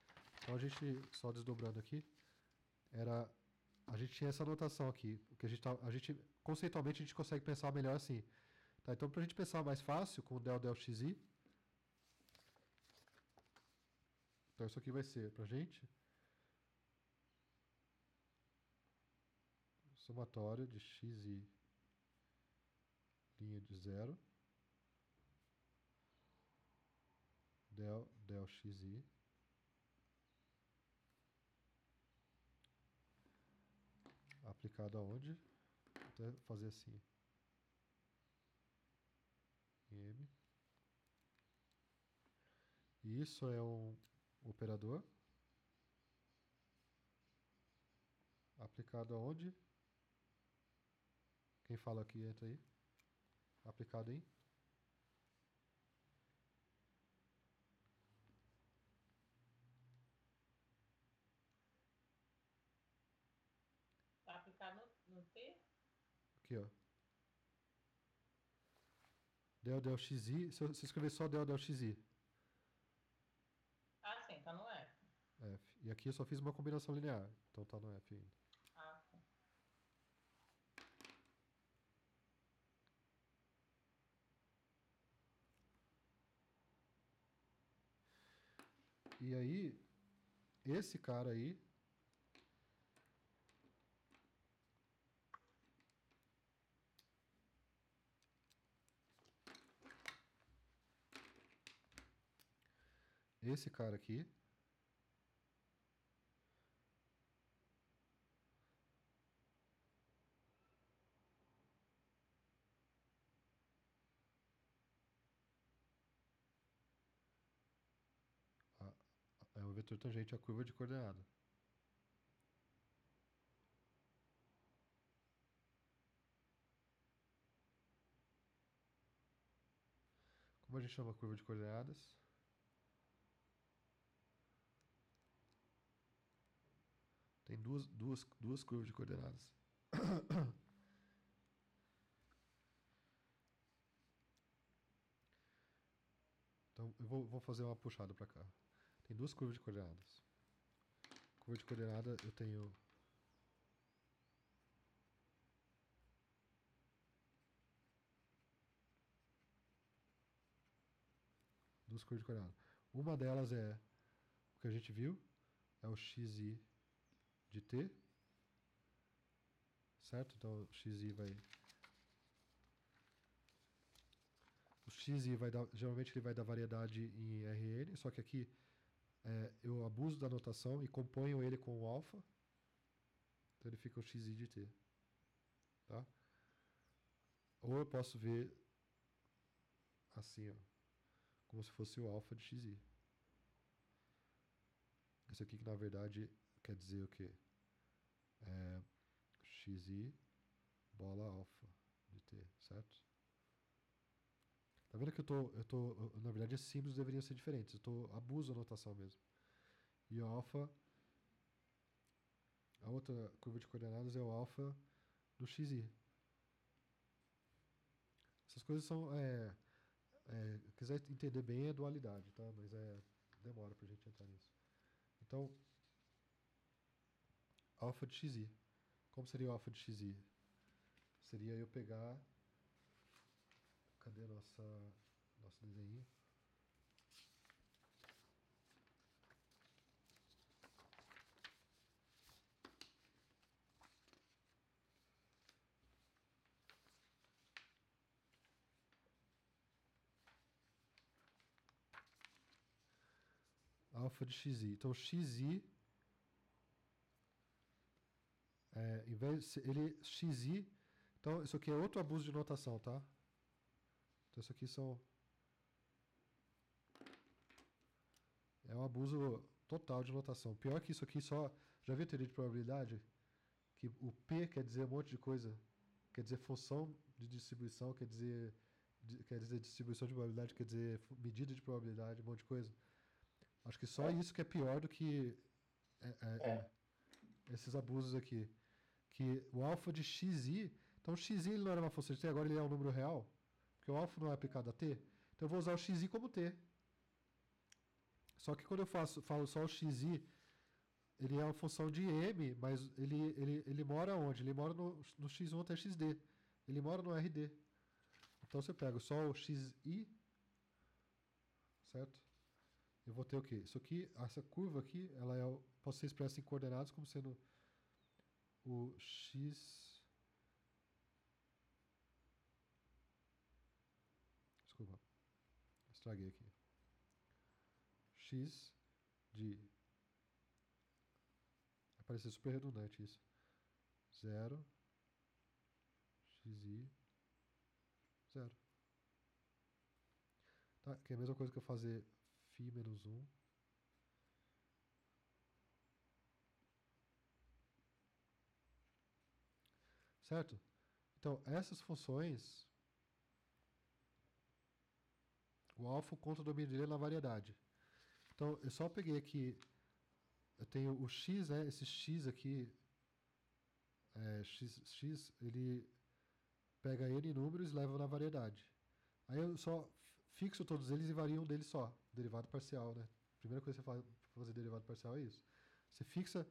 Então a gente, só desdobrando aqui, a gente tinha essa notação aqui. Porque conceitualmente a gente consegue pensar melhor assim. Tá? Então pra gente pensar mais fácil, com del xi, então isso aqui vai ser pra gente somatório de xi linha de 0, del xi, aplicado aonde? Vou até fazer assim, em M. E isso é um operador aplicado aonde? Quem fala aqui, entra aí. Aplicado em? Tá aplicado no T? Aqui, ó. Del xi, se eu escrever só del xi, Ah, sim, tá no F. F. E aqui eu só fiz uma combinação linear, então tá no F ainda. Ah, sim. E aí, esse cara aí, aqui, é o vetor tangente à curva de coordenada. Como a gente chama a curva de coordenadas? Tem duas curvas de coordenadas. Então, eu vou fazer uma puxada para cá. Tem duas curvas de coordenadas. Curva de coordenada, eu tenho duas curvas de coordenadas. Uma delas é o que a gente viu, é o xi de t, certo? Então, o xi vai dar, geralmente ele vai dar variedade em Rn, só que aqui eu abuso da notação e componho ele com o alfa, então ele fica o xi de t, tá? Ou eu posso ver assim, ó, como se fosse o alfa de xi. Isso aqui que na verdade quer dizer o quê? Xi bola alfa de t, certo? Tá vendo que na verdade esses símbolos deveriam ser diferentes, abuso da notação mesmo. E o alfa, a outra curva de coordenadas é o alfa do xi. Essas coisas são, quiser entender bem, é dualidade, tá? Mas demora pra gente entrar nisso. Então, alfa de xi. Como seria o alfa de xi? Seria eu pegar, cadê nosso desenho? Alfa de xi. Então, xi, em vez de ser, ele xi, então isso aqui é outro abuso de notação, tá? Então isso aqui é um abuso total de notação. Pior que isso aqui já viu teoria de probabilidade? Que o P quer dizer um monte de coisa. Quer dizer função de distribuição, quer dizer distribuição de probabilidade, quer dizer medida de probabilidade, um monte de coisa. Acho que só isso que é pior do que esses abusos aqui. Que o alfa de xi, então o xi ele não era uma função de t, agora ele é um número real, porque o alfa não é aplicado a t, então eu vou usar o xi como t. Só que quando eu falo só o xi, ele é uma função de m, mas ele mora onde? Ele mora no x1 até xd. Ele mora no rd. Então você pega só o xi, certo? Eu vou ter o quê? Isso aqui, essa curva aqui, pode ser expressa em coordenadas como sendo o x Estraguei aqui. X de... Vai parecer super redundante isso. 0, xi, 0. Tá, que é a mesma coisa que eu fazer φ menos 1. Certo? Então, essas funções, o alfa conta o domínio dele na variedade. Então, eu só peguei aqui, eu tenho o x, né? Esse x aqui, x, ele pega n números e leva na variedade. Aí eu só fixo todos eles e vario um deles só, derivado parcial, né? A primeira coisa que você faz para fazer derivado parcial é isso. Você fixa,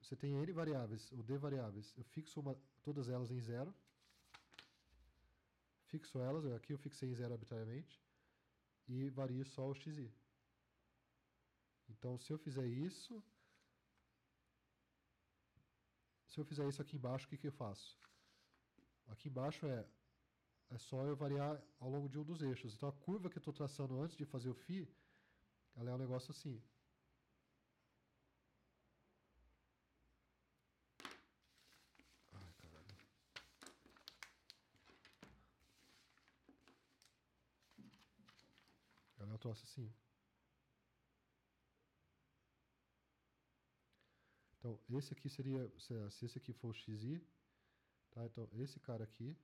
você tem n variáveis, ou d variáveis, eu fixo todas elas em 0, fixo elas, aqui eu fixei em 0 arbitrariamente, e vario só o xi. Então, se eu fizer isso aqui embaixo, o que eu faço? Aqui embaixo é só eu variar ao longo de um dos eixos. Então, a curva que eu estou traçando antes de fazer o φ, ela é um negócio assim. Ai, caralho. Ela é um troço assim. Então, esse aqui seria, se esse aqui for o xi, tá? Então, esse cara aqui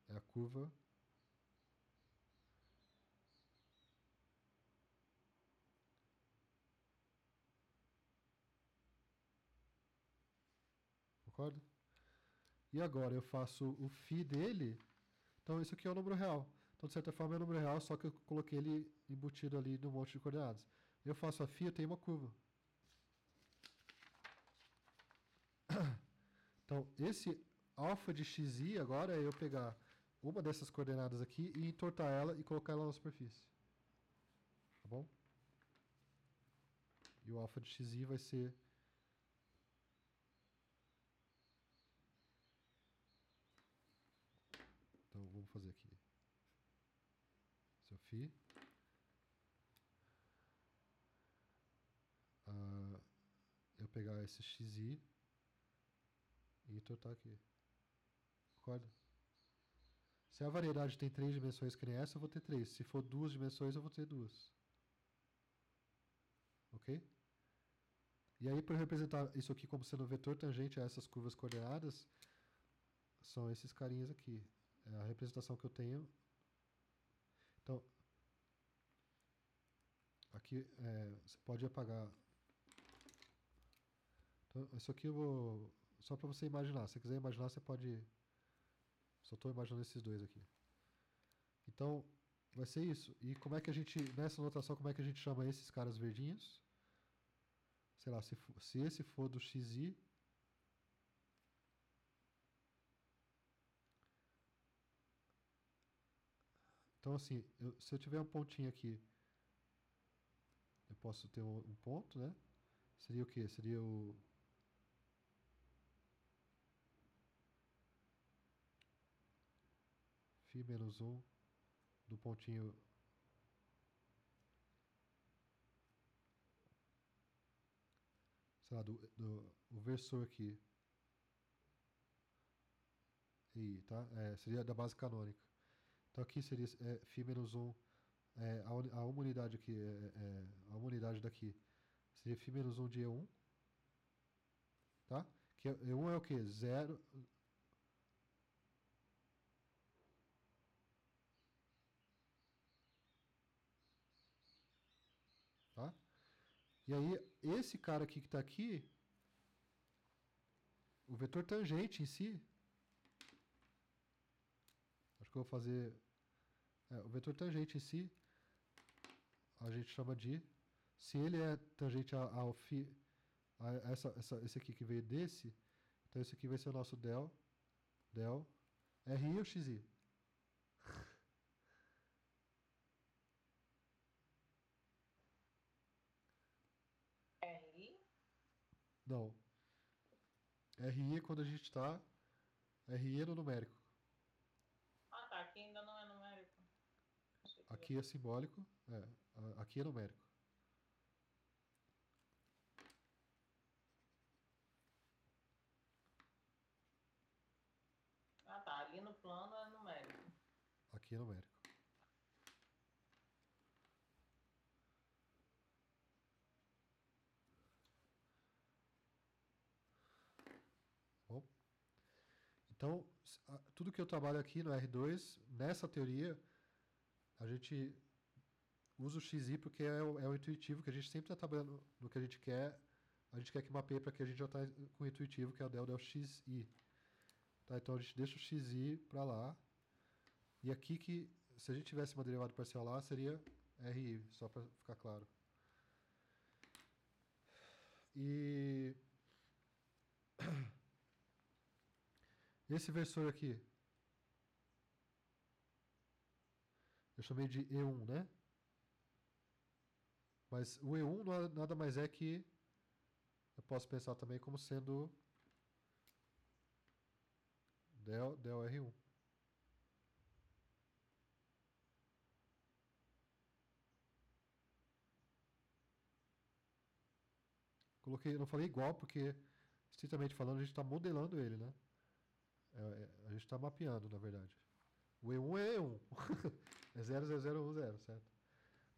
é a curva concorda? E agora eu faço o φ dele, então isso aqui é o número real. Então, de certa forma, é o número real, só que eu coloquei ele embutido ali no monte de coordenadas. Eu faço a φ, eu tenho uma curva. Então, esse alfa de xi agora é eu pegar uma dessas coordenadas aqui e entortar ela e colocar ela na superfície. Tá bom? E o alfa de xi vai ser... Então, vamos fazer aqui. Seu φ. Eu pegar esse xi e entortar aqui. Concorda? Se a variedade tem 3 dimensões que nem essa, eu vou ter 3. Se for 2 dimensões, eu vou ter 2. Ok? E aí, para eu representar isso aqui como sendo um vetor tangente a essas curvas coordenadas, são esses carinhas aqui. É a representação que eu tenho. Então, aqui você pode apagar. Então, isso aqui eu vou... Só para você imaginar. Se você quiser imaginar, você pode... Só estou imaginando esses dois aqui. Então, vai ser isso. E como é que a gente... Nessa notação, como é que a gente chama esses caras verdinhos? Sei lá, se esse for do xi... Então, assim, se eu tiver um pontinho aqui, eu posso ter um ponto, né? Seria o quê? Seria o... φ menos 1 do pontinho... Sei lá, o versor aqui. I, tá? Seria da base canônica. Então aqui seria φ menos 1, a uma unidade aqui, a uma unidade daqui, seria φ menos 1 de E1, tá? Que E1 é o quê? 0, tá? E aí, esse cara aqui que está aqui, o vetor tangente em si, acho que eu vou fazer, o vetor tangente em si, a gente chama de, se ele é tangente ao φ, esse aqui que veio desse, então esse aqui vai ser o nosso del RI ou XI? RI? Não. RI é quando a gente está... RI é no numérico. Ah, tá. Aqui ainda não é numérico. Achei aqui é simbólico, aqui é numérico. Ah, tá. Ali no plano é numérico. Aqui é numérico. Bom, então, tudo que eu trabalho aqui no R2, nessa teoria, a gente usa o XI porque é o intuitivo, que a gente sempre está trabalhando no que a gente quer que mapeie para que a gente já está com o intuitivo, que é o del XI. Tá, então a gente deixa o XI para lá. E aqui, se a gente tivesse uma derivada parcial lá, seria RI, só para ficar claro. E esse versor aqui, eu chamei de E1, né? Mas o E1 nada mais é que eu posso pensar também como sendo del R1. Não falei igual porque, estritamente falando, a gente está modelando ele, né? A gente está mapeando, na verdade. O E1 é E1. É 0,0010, certo?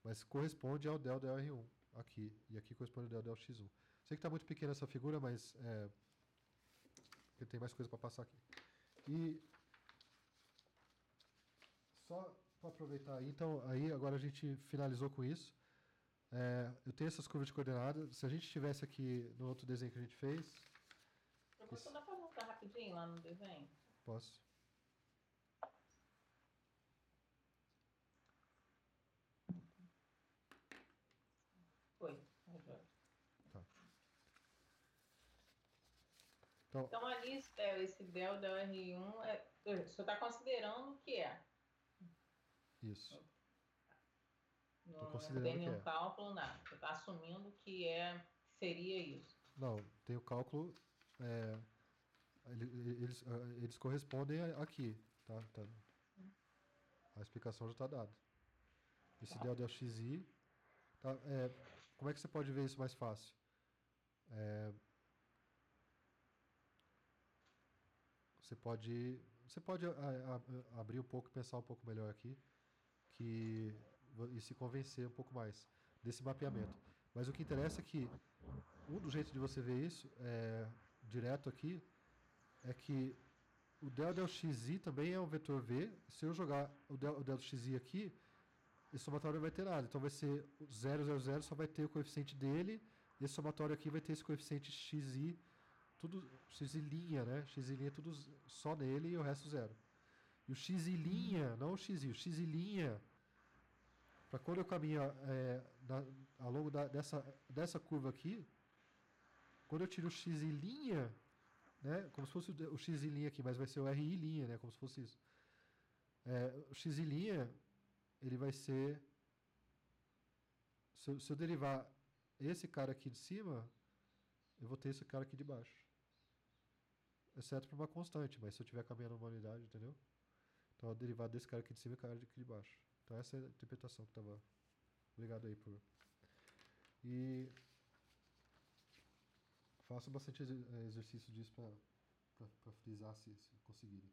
Mas corresponde ao del R1 aqui. E aqui corresponde ao del X1. Sei que está muito pequena essa figura, mas tem mais coisa para passar aqui. E só para aproveitar aí, então, aí agora a gente finalizou com isso. Eu tenho essas curvas de coordenadas. Se a gente estivesse aqui no outro desenho que a gente fez... Professor, dá para voltar rapidinho lá no desenho? Posso. Foi. Tá. Então ali, esse del R1, o senhor está considerando que é? Isso. Não tem nenhum cálculo, nada. Você está assumindo que seria isso. Não, tem o cálculo... Eles correspondem aqui, tá? A explicação já está dada. Esse del XI... Tá? Como é que você pode ver isso mais fácil? Você pode abrir um pouco e pensar um pouco melhor aqui e se convencer um pouco mais desse mapeamento. Mas o que interessa é que um dos jeitos de você ver isso direto aqui é que o del XI também é um vetor V. Se eu jogar o del XI aqui, esse somatório não vai ter nada. Então vai ser 0, 0, 0, só vai ter o coeficiente dele. Esse somatório aqui vai ter esse coeficiente XI, tudo XI', né? XI' tudo só nele e o resto zero. E o XI', não o XI, o XI', para quando eu caminho ao longo dessa curva aqui, quando eu tiro o XI', né? Como se fosse o XI' aqui, mas vai ser o RI', né? Como se fosse isso. O XI', ele vai ser... Se eu derivar esse cara aqui de cima, eu vou ter esse cara aqui de baixo. Exceto por uma constante, mas se eu estiver caminhando uma unidade, entendeu? Então, a derivada desse cara aqui de cima e o cara aqui de baixo. Então, essa é a interpretação que estava... Obrigado aí por... E... faço bastante exercício disso para frisar se conseguirem.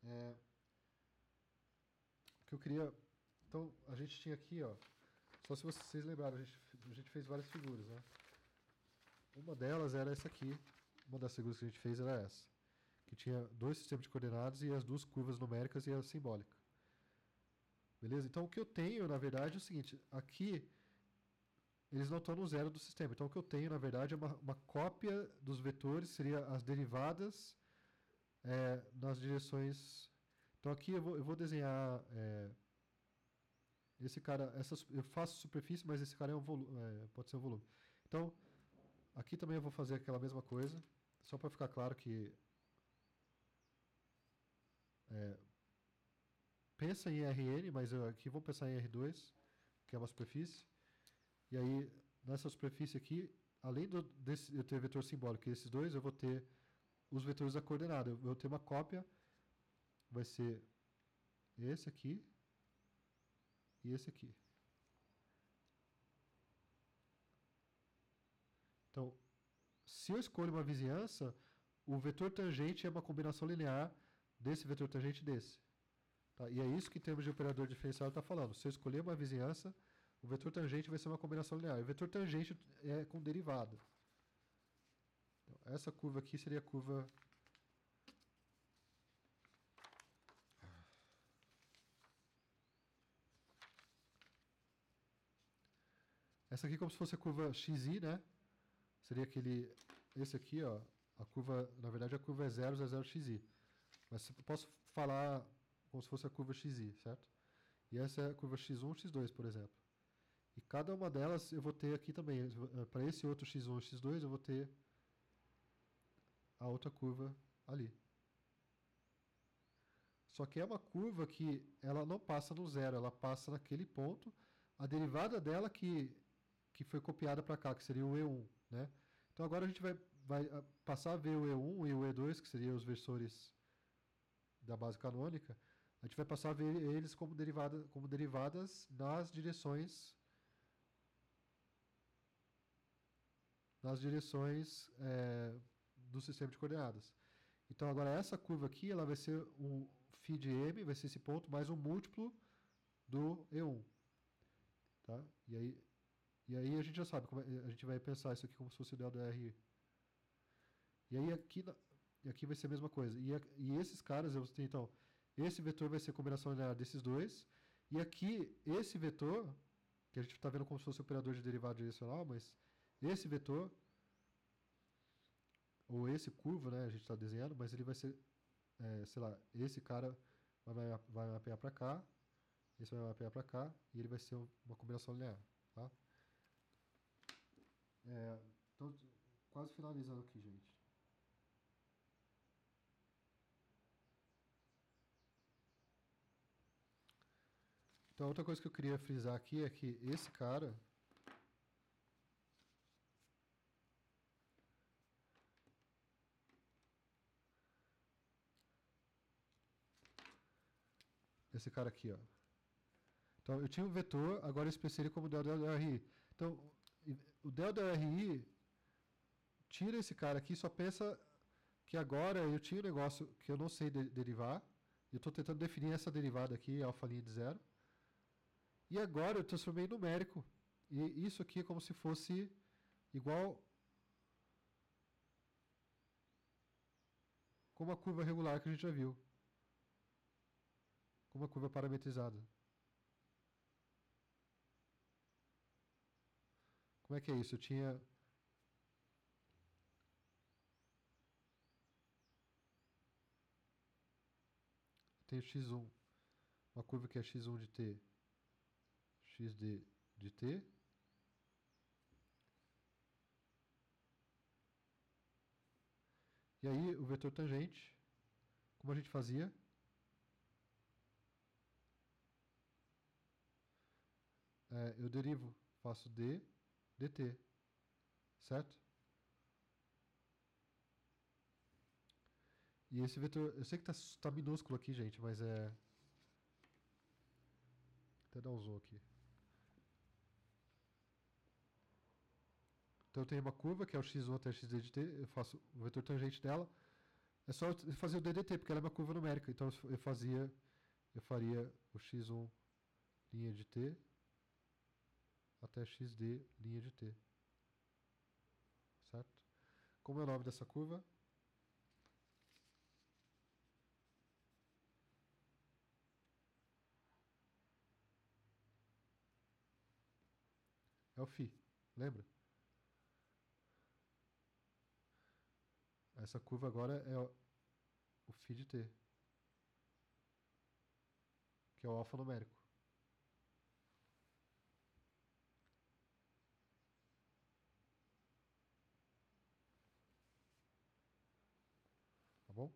O que eu queria... Então, a gente tinha aqui, ó... Só se vocês lembraram, a gente fez várias figuras, né? Uma delas era essa aqui. Uma das figuras que a gente fez era essa. Que tinha dois sistemas de coordenadas e as duas curvas numéricas e a simbólica. Beleza? Então, o que eu tenho, na verdade, é o seguinte. Aqui, eles não estão no zero do sistema. Então, o que eu tenho, na verdade, é uma cópia dos vetores, seria as derivadas nas direções... Então, aqui eu vou desenhar... esse cara... eu faço superfície, mas esse cara pode ser um volume. Então, aqui também eu vou fazer aquela mesma coisa, só para ficar claro que... pensa em Rn, mas aqui vou pensar em R2, que é uma superfície. E aí, nessa superfície aqui, além de eu ter vetor simbólico e esses dois, eu vou ter os vetores da coordenada. Eu vou ter uma cópia, vai ser esse aqui, e esse aqui. Então, se eu escolho uma vizinhança, o vetor tangente é uma combinação linear desse vetor tangente desse. Tá? E é isso que em termos de operador diferencial está falando. Se eu escolher uma vizinhança, o vetor tangente vai ser uma combinação linear. E o vetor tangente é com derivada. Então, essa curva aqui seria a curva... Essa aqui é como se fosse a curva xi, né? Seria aquele... Esse aqui, ó, a curva... Na verdade, a curva é 0, 0, 0, xi. Mas eu posso falar como se fosse a curva xi, certo? E essa é a curva x1, x2, por exemplo. E cada uma delas eu vou ter aqui também. Para esse outro x1 e x2, eu vou ter a outra curva ali. Só que é uma curva que ela não passa no zero, ela passa naquele ponto. A derivada dela que foi copiada para cá, que seria o E1, né? Então agora a gente vai passar a ver o E1 e o E2, que seriam os versores da base canônica. A gente vai passar a ver eles como derivadas nas direções do sistema de coordenadas. Então agora essa curva aqui, ela vai ser um φ de m, vai ser esse ponto, mais um múltiplo do E1. Tá? E aí a gente já sabe, a gente vai pensar isso aqui como se fosse o del do RI. E aí aqui vai ser a mesma coisa. E esses caras, eu tenho, então, esse vetor vai ser a combinação linear desses dois. E aqui, esse vetor, que a gente está vendo como se fosse o operador de derivada direcional, mas esse vetor, ou esse curvo, né, a gente está desenhando, mas ele vai ser, sei lá, esse cara vai mapear para cá, esse vai mapear para cá, e ele vai ser uma combinação linear. Tá? Então, quase finalizando aqui, gente. Então, outra coisa que eu queria frisar aqui é que esse cara... Esse cara aqui, ó. Então, eu tinha um vetor, agora eu expressei ele como del do RI. Então, o del do RI, tira esse cara aqui, só pensa que agora eu tinha um negócio que eu não sei derivar. Eu estou tentando definir essa derivada aqui, alfa linha de zero. E agora eu transformei em numérico. E isso aqui é como se fosse igual com uma curva regular que a gente já viu. Com uma curva parametrizada. Como é que é isso? Eu tinha... Tenho x1. Uma curva que é x1 de t. xd de t. E aí, o vetor tangente, como a gente fazia? Eu derivo, faço d, dt. Certo? E esse vetor, eu sei que tá minúsculo aqui, gente, mas é... Até dar um zoom aqui. Então eu tenho uma curva, que é o x1 até xd de t, eu faço o vetor tangente dela. É só eu fazer o ddt, porque ela é uma curva numérica. Então eu faria o x1 linha de t até xd linha de t. Certo? Como é o nome dessa curva? É o φ, lembra? Essa curva agora é o φ de t, que é o alfanumérico. Tá bom?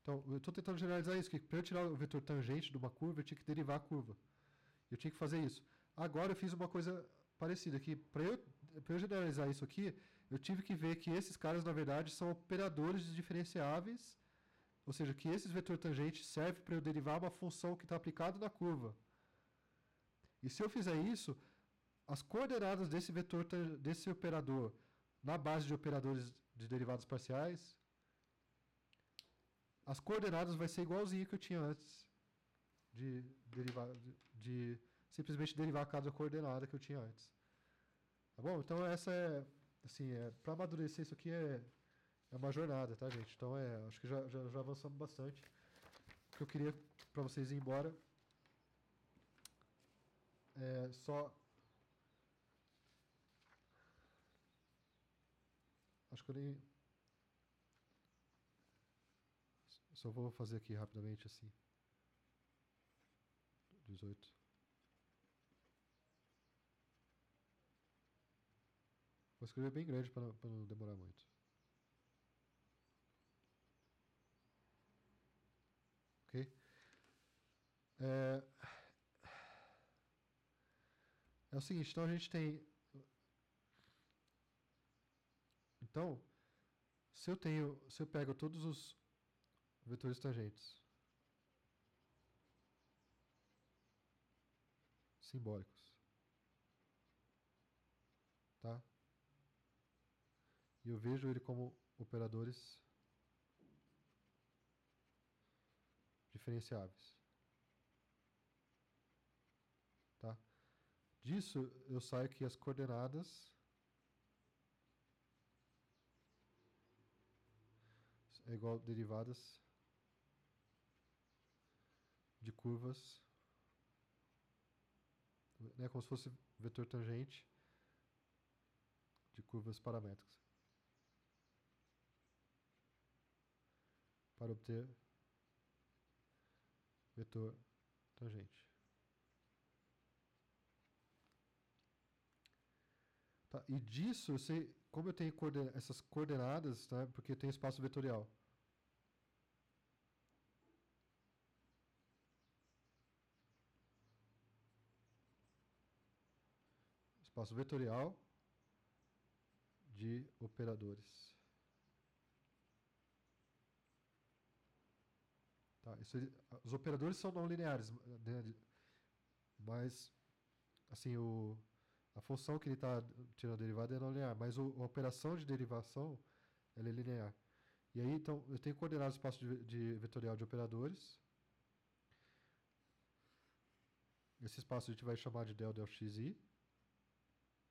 Então, eu estou tentando generalizar isso, que para eu tirar o vetor tangente de uma curva, eu tinha que derivar a curva. Eu tinha que fazer isso. Agora eu fiz uma coisa parecida, que para eu generalizar isso aqui, eu tive que ver que esses caras, na verdade, são operadores diferenciáveis, ou seja, que esse vetor tangente serve para eu derivar uma função que está aplicada na curva. E se eu fizer isso, as coordenadas desse vetor, desse operador, na base de operadores de derivados parciais, as coordenadas vai ser igualzinho que eu tinha antes de simplesmente derivar cada coordenada que eu tinha antes. Tá bom? Então essa é, assim, para amadurecer isso aqui é uma jornada, tá, gente? Então acho que já avançamos bastante. O que eu queria para vocês ir embora é só... Acho que eu nem... Só vou fazer aqui rapidamente assim. 18. Vou escrever bem grande para não demorar muito. Ok? É o seguinte, então a gente tem... Então, se eu pego todos os vetores tangentes simbólicos, tá? E eu vejo ele como operadores diferenciáveis, tá? Disso eu saio que as coordenadas é igual a derivadas de curvas, né, como se fosse vetor tangente de curvas paramétricas, para obter vetor tangente. Tá, e disso eu sei, como eu tenho essas coordenadas, tá, porque eu tenho espaço vetorial. Espaço vetorial de operadores. Tá, os operadores são não lineares, né, mas assim, a função que ele está tirando a derivada é não linear, mas a operação de derivação ela é linear. E aí, então, eu tenho coordenado o espaço de vetorial de operadores. Esse espaço a gente vai chamar de del xi,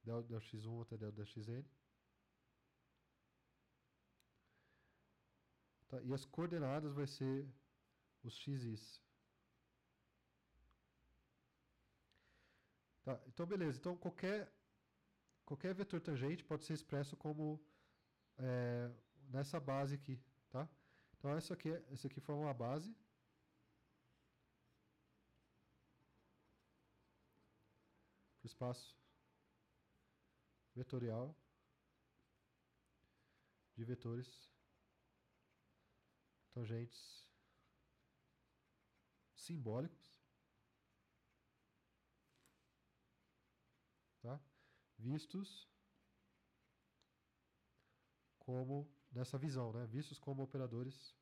del x1 até del xn. Tá, e as coordenadas vai ser os xis. Tá, então, beleza. Então, qualquer vetor tangente pode ser expresso como nessa base aqui, tá? Então, essa aqui forma uma base. Para o espaço vetorial de vetores tangentes simbólicos, tá? Vistos como, nessa visão, né? Vistos como operadores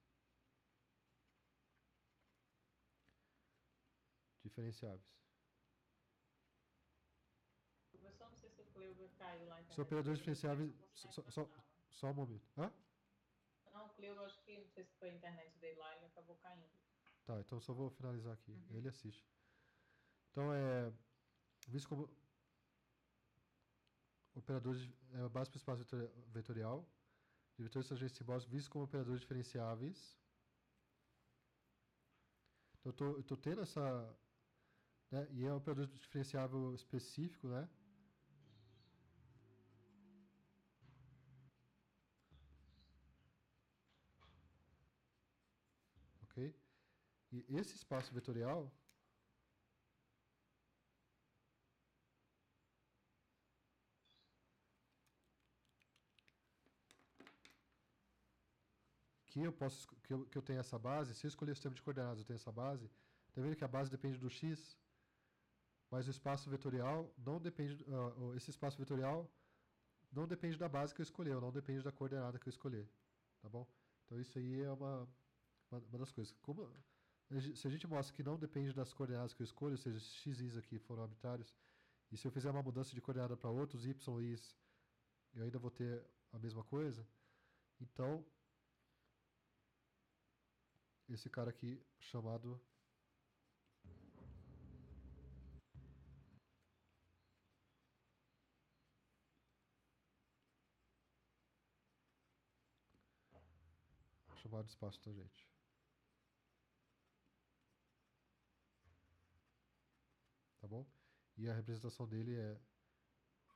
diferenciáveis. Professor, não sei se o Cleuber caiu lá. São operadores diferenciáveis... Só um momento. Hã? Não, o Cleuber, acho que, não sei se foi a internet dele lá, ele acabou caindo. Tá, então só vou finalizar aqui. Ele assiste. Então, visto como operadores... base para o espaço vetorial de vetores tangentes simbólicos vistos como operadores diferenciáveis. Então, eu estou tendo essa... Né, e é um operador diferenciável específico, né? Ok? E esse espaço vetorial que eu tenho essa base, se eu escolher o sistema de coordenadas, eu tenho essa base. Está vendo que a base depende do x, mas o espaço vetorial não depende, esse espaço vetorial não depende da base que eu escolher, não depende da coordenada que eu escolher, tá bom? Então isso aí é uma das coisas. Se a gente mostra que não depende das coordenadas que eu escolho, ou seja, x, y aqui foram arbitrários, e se eu fizer uma mudança de coordenada para outros y, y, eu ainda vou ter a mesma coisa, então esse cara aqui chamado de espaço tangente. Tá bom? E a representação dele é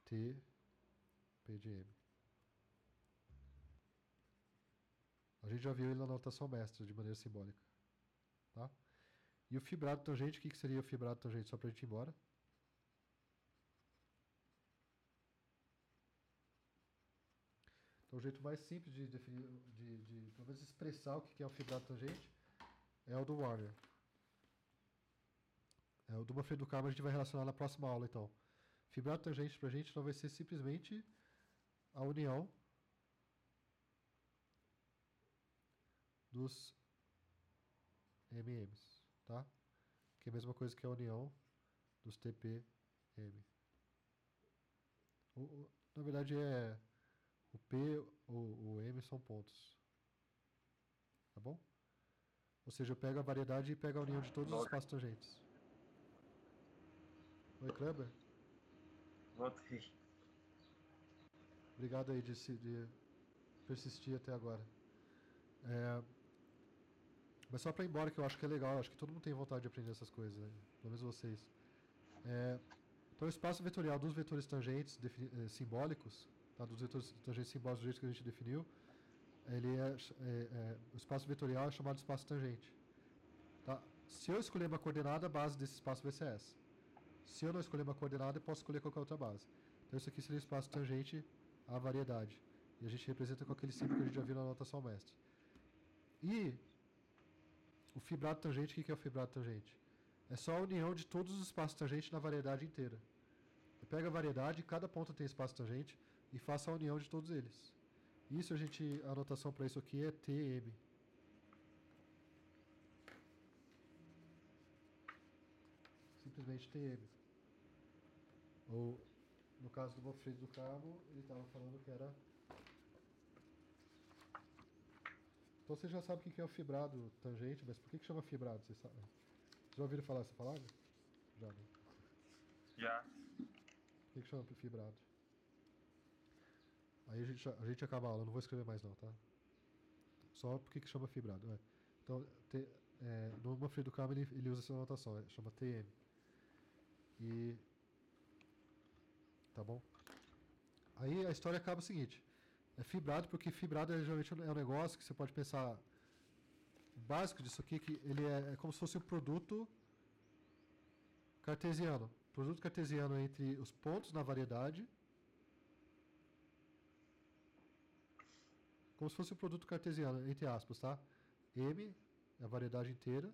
T, P de M. A gente já viu ele na notação mestra, de maneira simbólica. Tá? E o fibrado tangente, o que seria o fibrado tangente? Só para a gente ir embora. Então, o jeito mais simples de definir, de pelo menos expressar o que é o fibrado tangente, é o do Warner. O do Manfredo do Carmo a gente vai relacionar na próxima aula, então. Fibrado tangente para a gente não vai ser simplesmente a união dos MMs, tá? Que é a mesma coisa que a união dos TPM. Na verdade o P ou o M são pontos. Tá bom? Ou seja, eu pego a variedade e pego a união de todos os espaços tangentes. Oi, Kleber? Voltei. Obrigado aí de persistir até agora. Mas só para ir embora, que eu acho que é legal, acho que todo mundo tem vontade de aprender essas coisas, né? Pelo menos vocês. Então, o espaço vetorial dos vetores tangentes simbólicos, tá? Dos vetores tangentes simbólicos do jeito que a gente definiu, o espaço vetorial é chamado de espaço tangente. Tá? Se eu escolher uma coordenada, a base desse espaço vai ser essa. Se eu não escolher uma coordenada, eu posso escolher qualquer outra base. Então, isso aqui seria o espaço tangente à variedade. E a gente representa com aquele símbolo que a gente já viu na notação mestre. E o fibrado tangente, o que é o fibrado tangente? É só a união de todos os espaços tangentes na variedade inteira. Eu pego a variedade, cada ponto tem espaço tangente, e faço a união de todos eles. Isso a notação para isso aqui é TM. Simplesmente TM. Ou, no caso do Manfredo do Carmo, ele estava falando que era... Então você já sabe o que é o fibrado tangente, mas por que chama fibrado? Vocês sabem? Vocês já ouviram falar essa palavra? Já, né? Já. Por que chama fibrado? Aí a gente acaba a aula, não vou escrever mais não, tá? Só por que chama fibrado. Então, no Manfredo do Carmo ele usa essa notação, chama TM. E... Tá bom? Aí a história acaba o seguinte. É fibrado porque fibrado geralmente é um negócio que você pode pensar... O básico disso aqui, que ele é como se fosse um produto cartesiano. Produto cartesiano entre os pontos na variedade. Como se fosse um produto cartesiano, entre aspas, tá? M é a variedade inteira.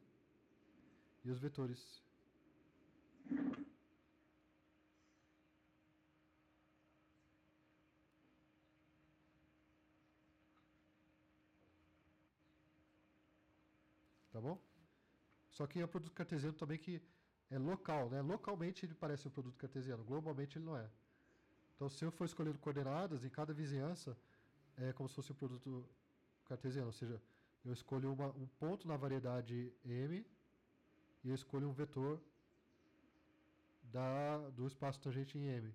E os vetores. Tá bom? Só que é um produto cartesiano também que é local, né? Localmente ele parece um produto cartesiano, globalmente ele não é. Então, se eu for escolhendo coordenadas, em cada vizinhança é como se fosse um produto cartesiano, ou seja, eu escolho um ponto na variedade M e eu escolho um vetor do espaço tangente em M.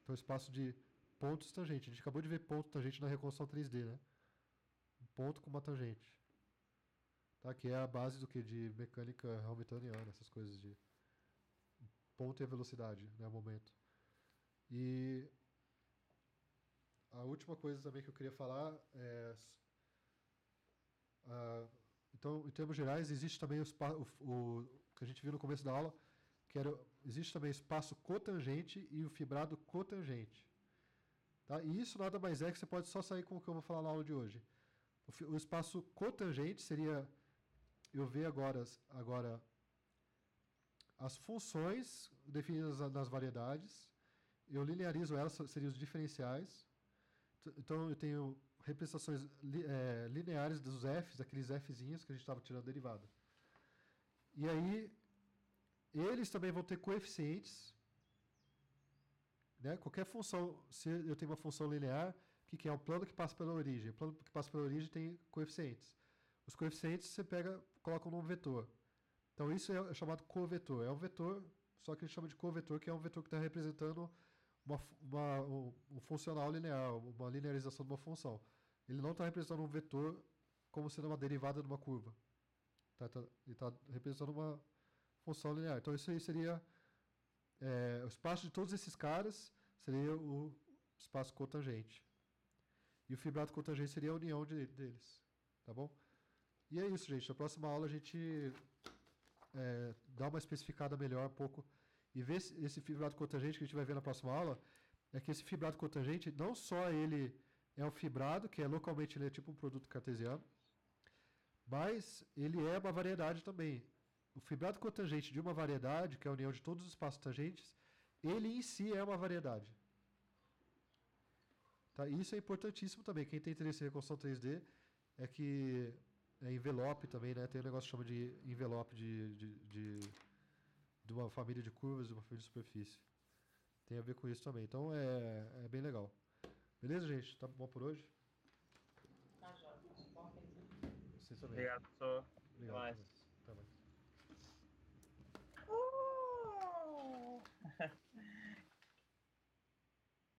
Então, espaço de pontos tangente. A gente acabou de ver ponto tangente na reconstrução 3D, né? Um ponto com uma tangente. Tá? Que é a base do que? De mecânica hamiltoniana, essas coisas de ponto e a velocidade, né? Momento. E a última coisa também que eu queria falar é... então, em termos gerais, existe também o que a gente viu no começo da aula, existe também o espaço cotangente e o fibrado cotangente. Tá? E isso nada mais é que você pode só sair com o que eu vou falar na aula de hoje. O espaço cotangente seria eu ver agora as funções definidas nas variedades, eu linearizo elas, seriam os diferenciais. Então eu tenho representações lineares dos f's, aqueles fzinhos que a gente estava tirando derivada. E aí, eles também vão ter coeficientes, né? Qualquer função, se eu tenho uma função linear, o que é? Um plano que passa pela origem. O plano que passa pela origem tem coeficientes. Os coeficientes você coloca num vetor. Então isso é chamado covetor. É um vetor, só que a gente chama de covetor, que é um vetor que está representando um funcional linear, uma linearização de uma função. Ele não está representando um vetor como sendo uma derivada de uma curva. Ele está representando uma função linear. Então isso aí seria o espaço de todos esses caras, seria o espaço cotangente. E o fibrado cotangente seria a união deles. Tá bom? E é isso, gente. Na próxima aula a gente dá uma especificada melhor um pouco e ver esse fibrado cotangente que a gente vai ver na próxima aula. É que esse fibrado cotangente, não só ele é um fibrado, que localmente ele é tipo um produto cartesiano, mas ele é uma variedade também. O fibrado cotangente de uma variedade, que é a união de todos os espaços tangentes, ele em si é uma variedade. Tá? Isso é importantíssimo também. Quem tem interesse em reconstrução 3D é que envelope também, né? Tem um negócio que chama de envelope de uma família de curvas, de uma família de superfície. Tem a ver com isso também. Então é bem legal. Beleza, gente? Tá bom por hoje? Tá, Jota. Vocês também. Obrigado, professor. Obrigado. Até mais. Até mais.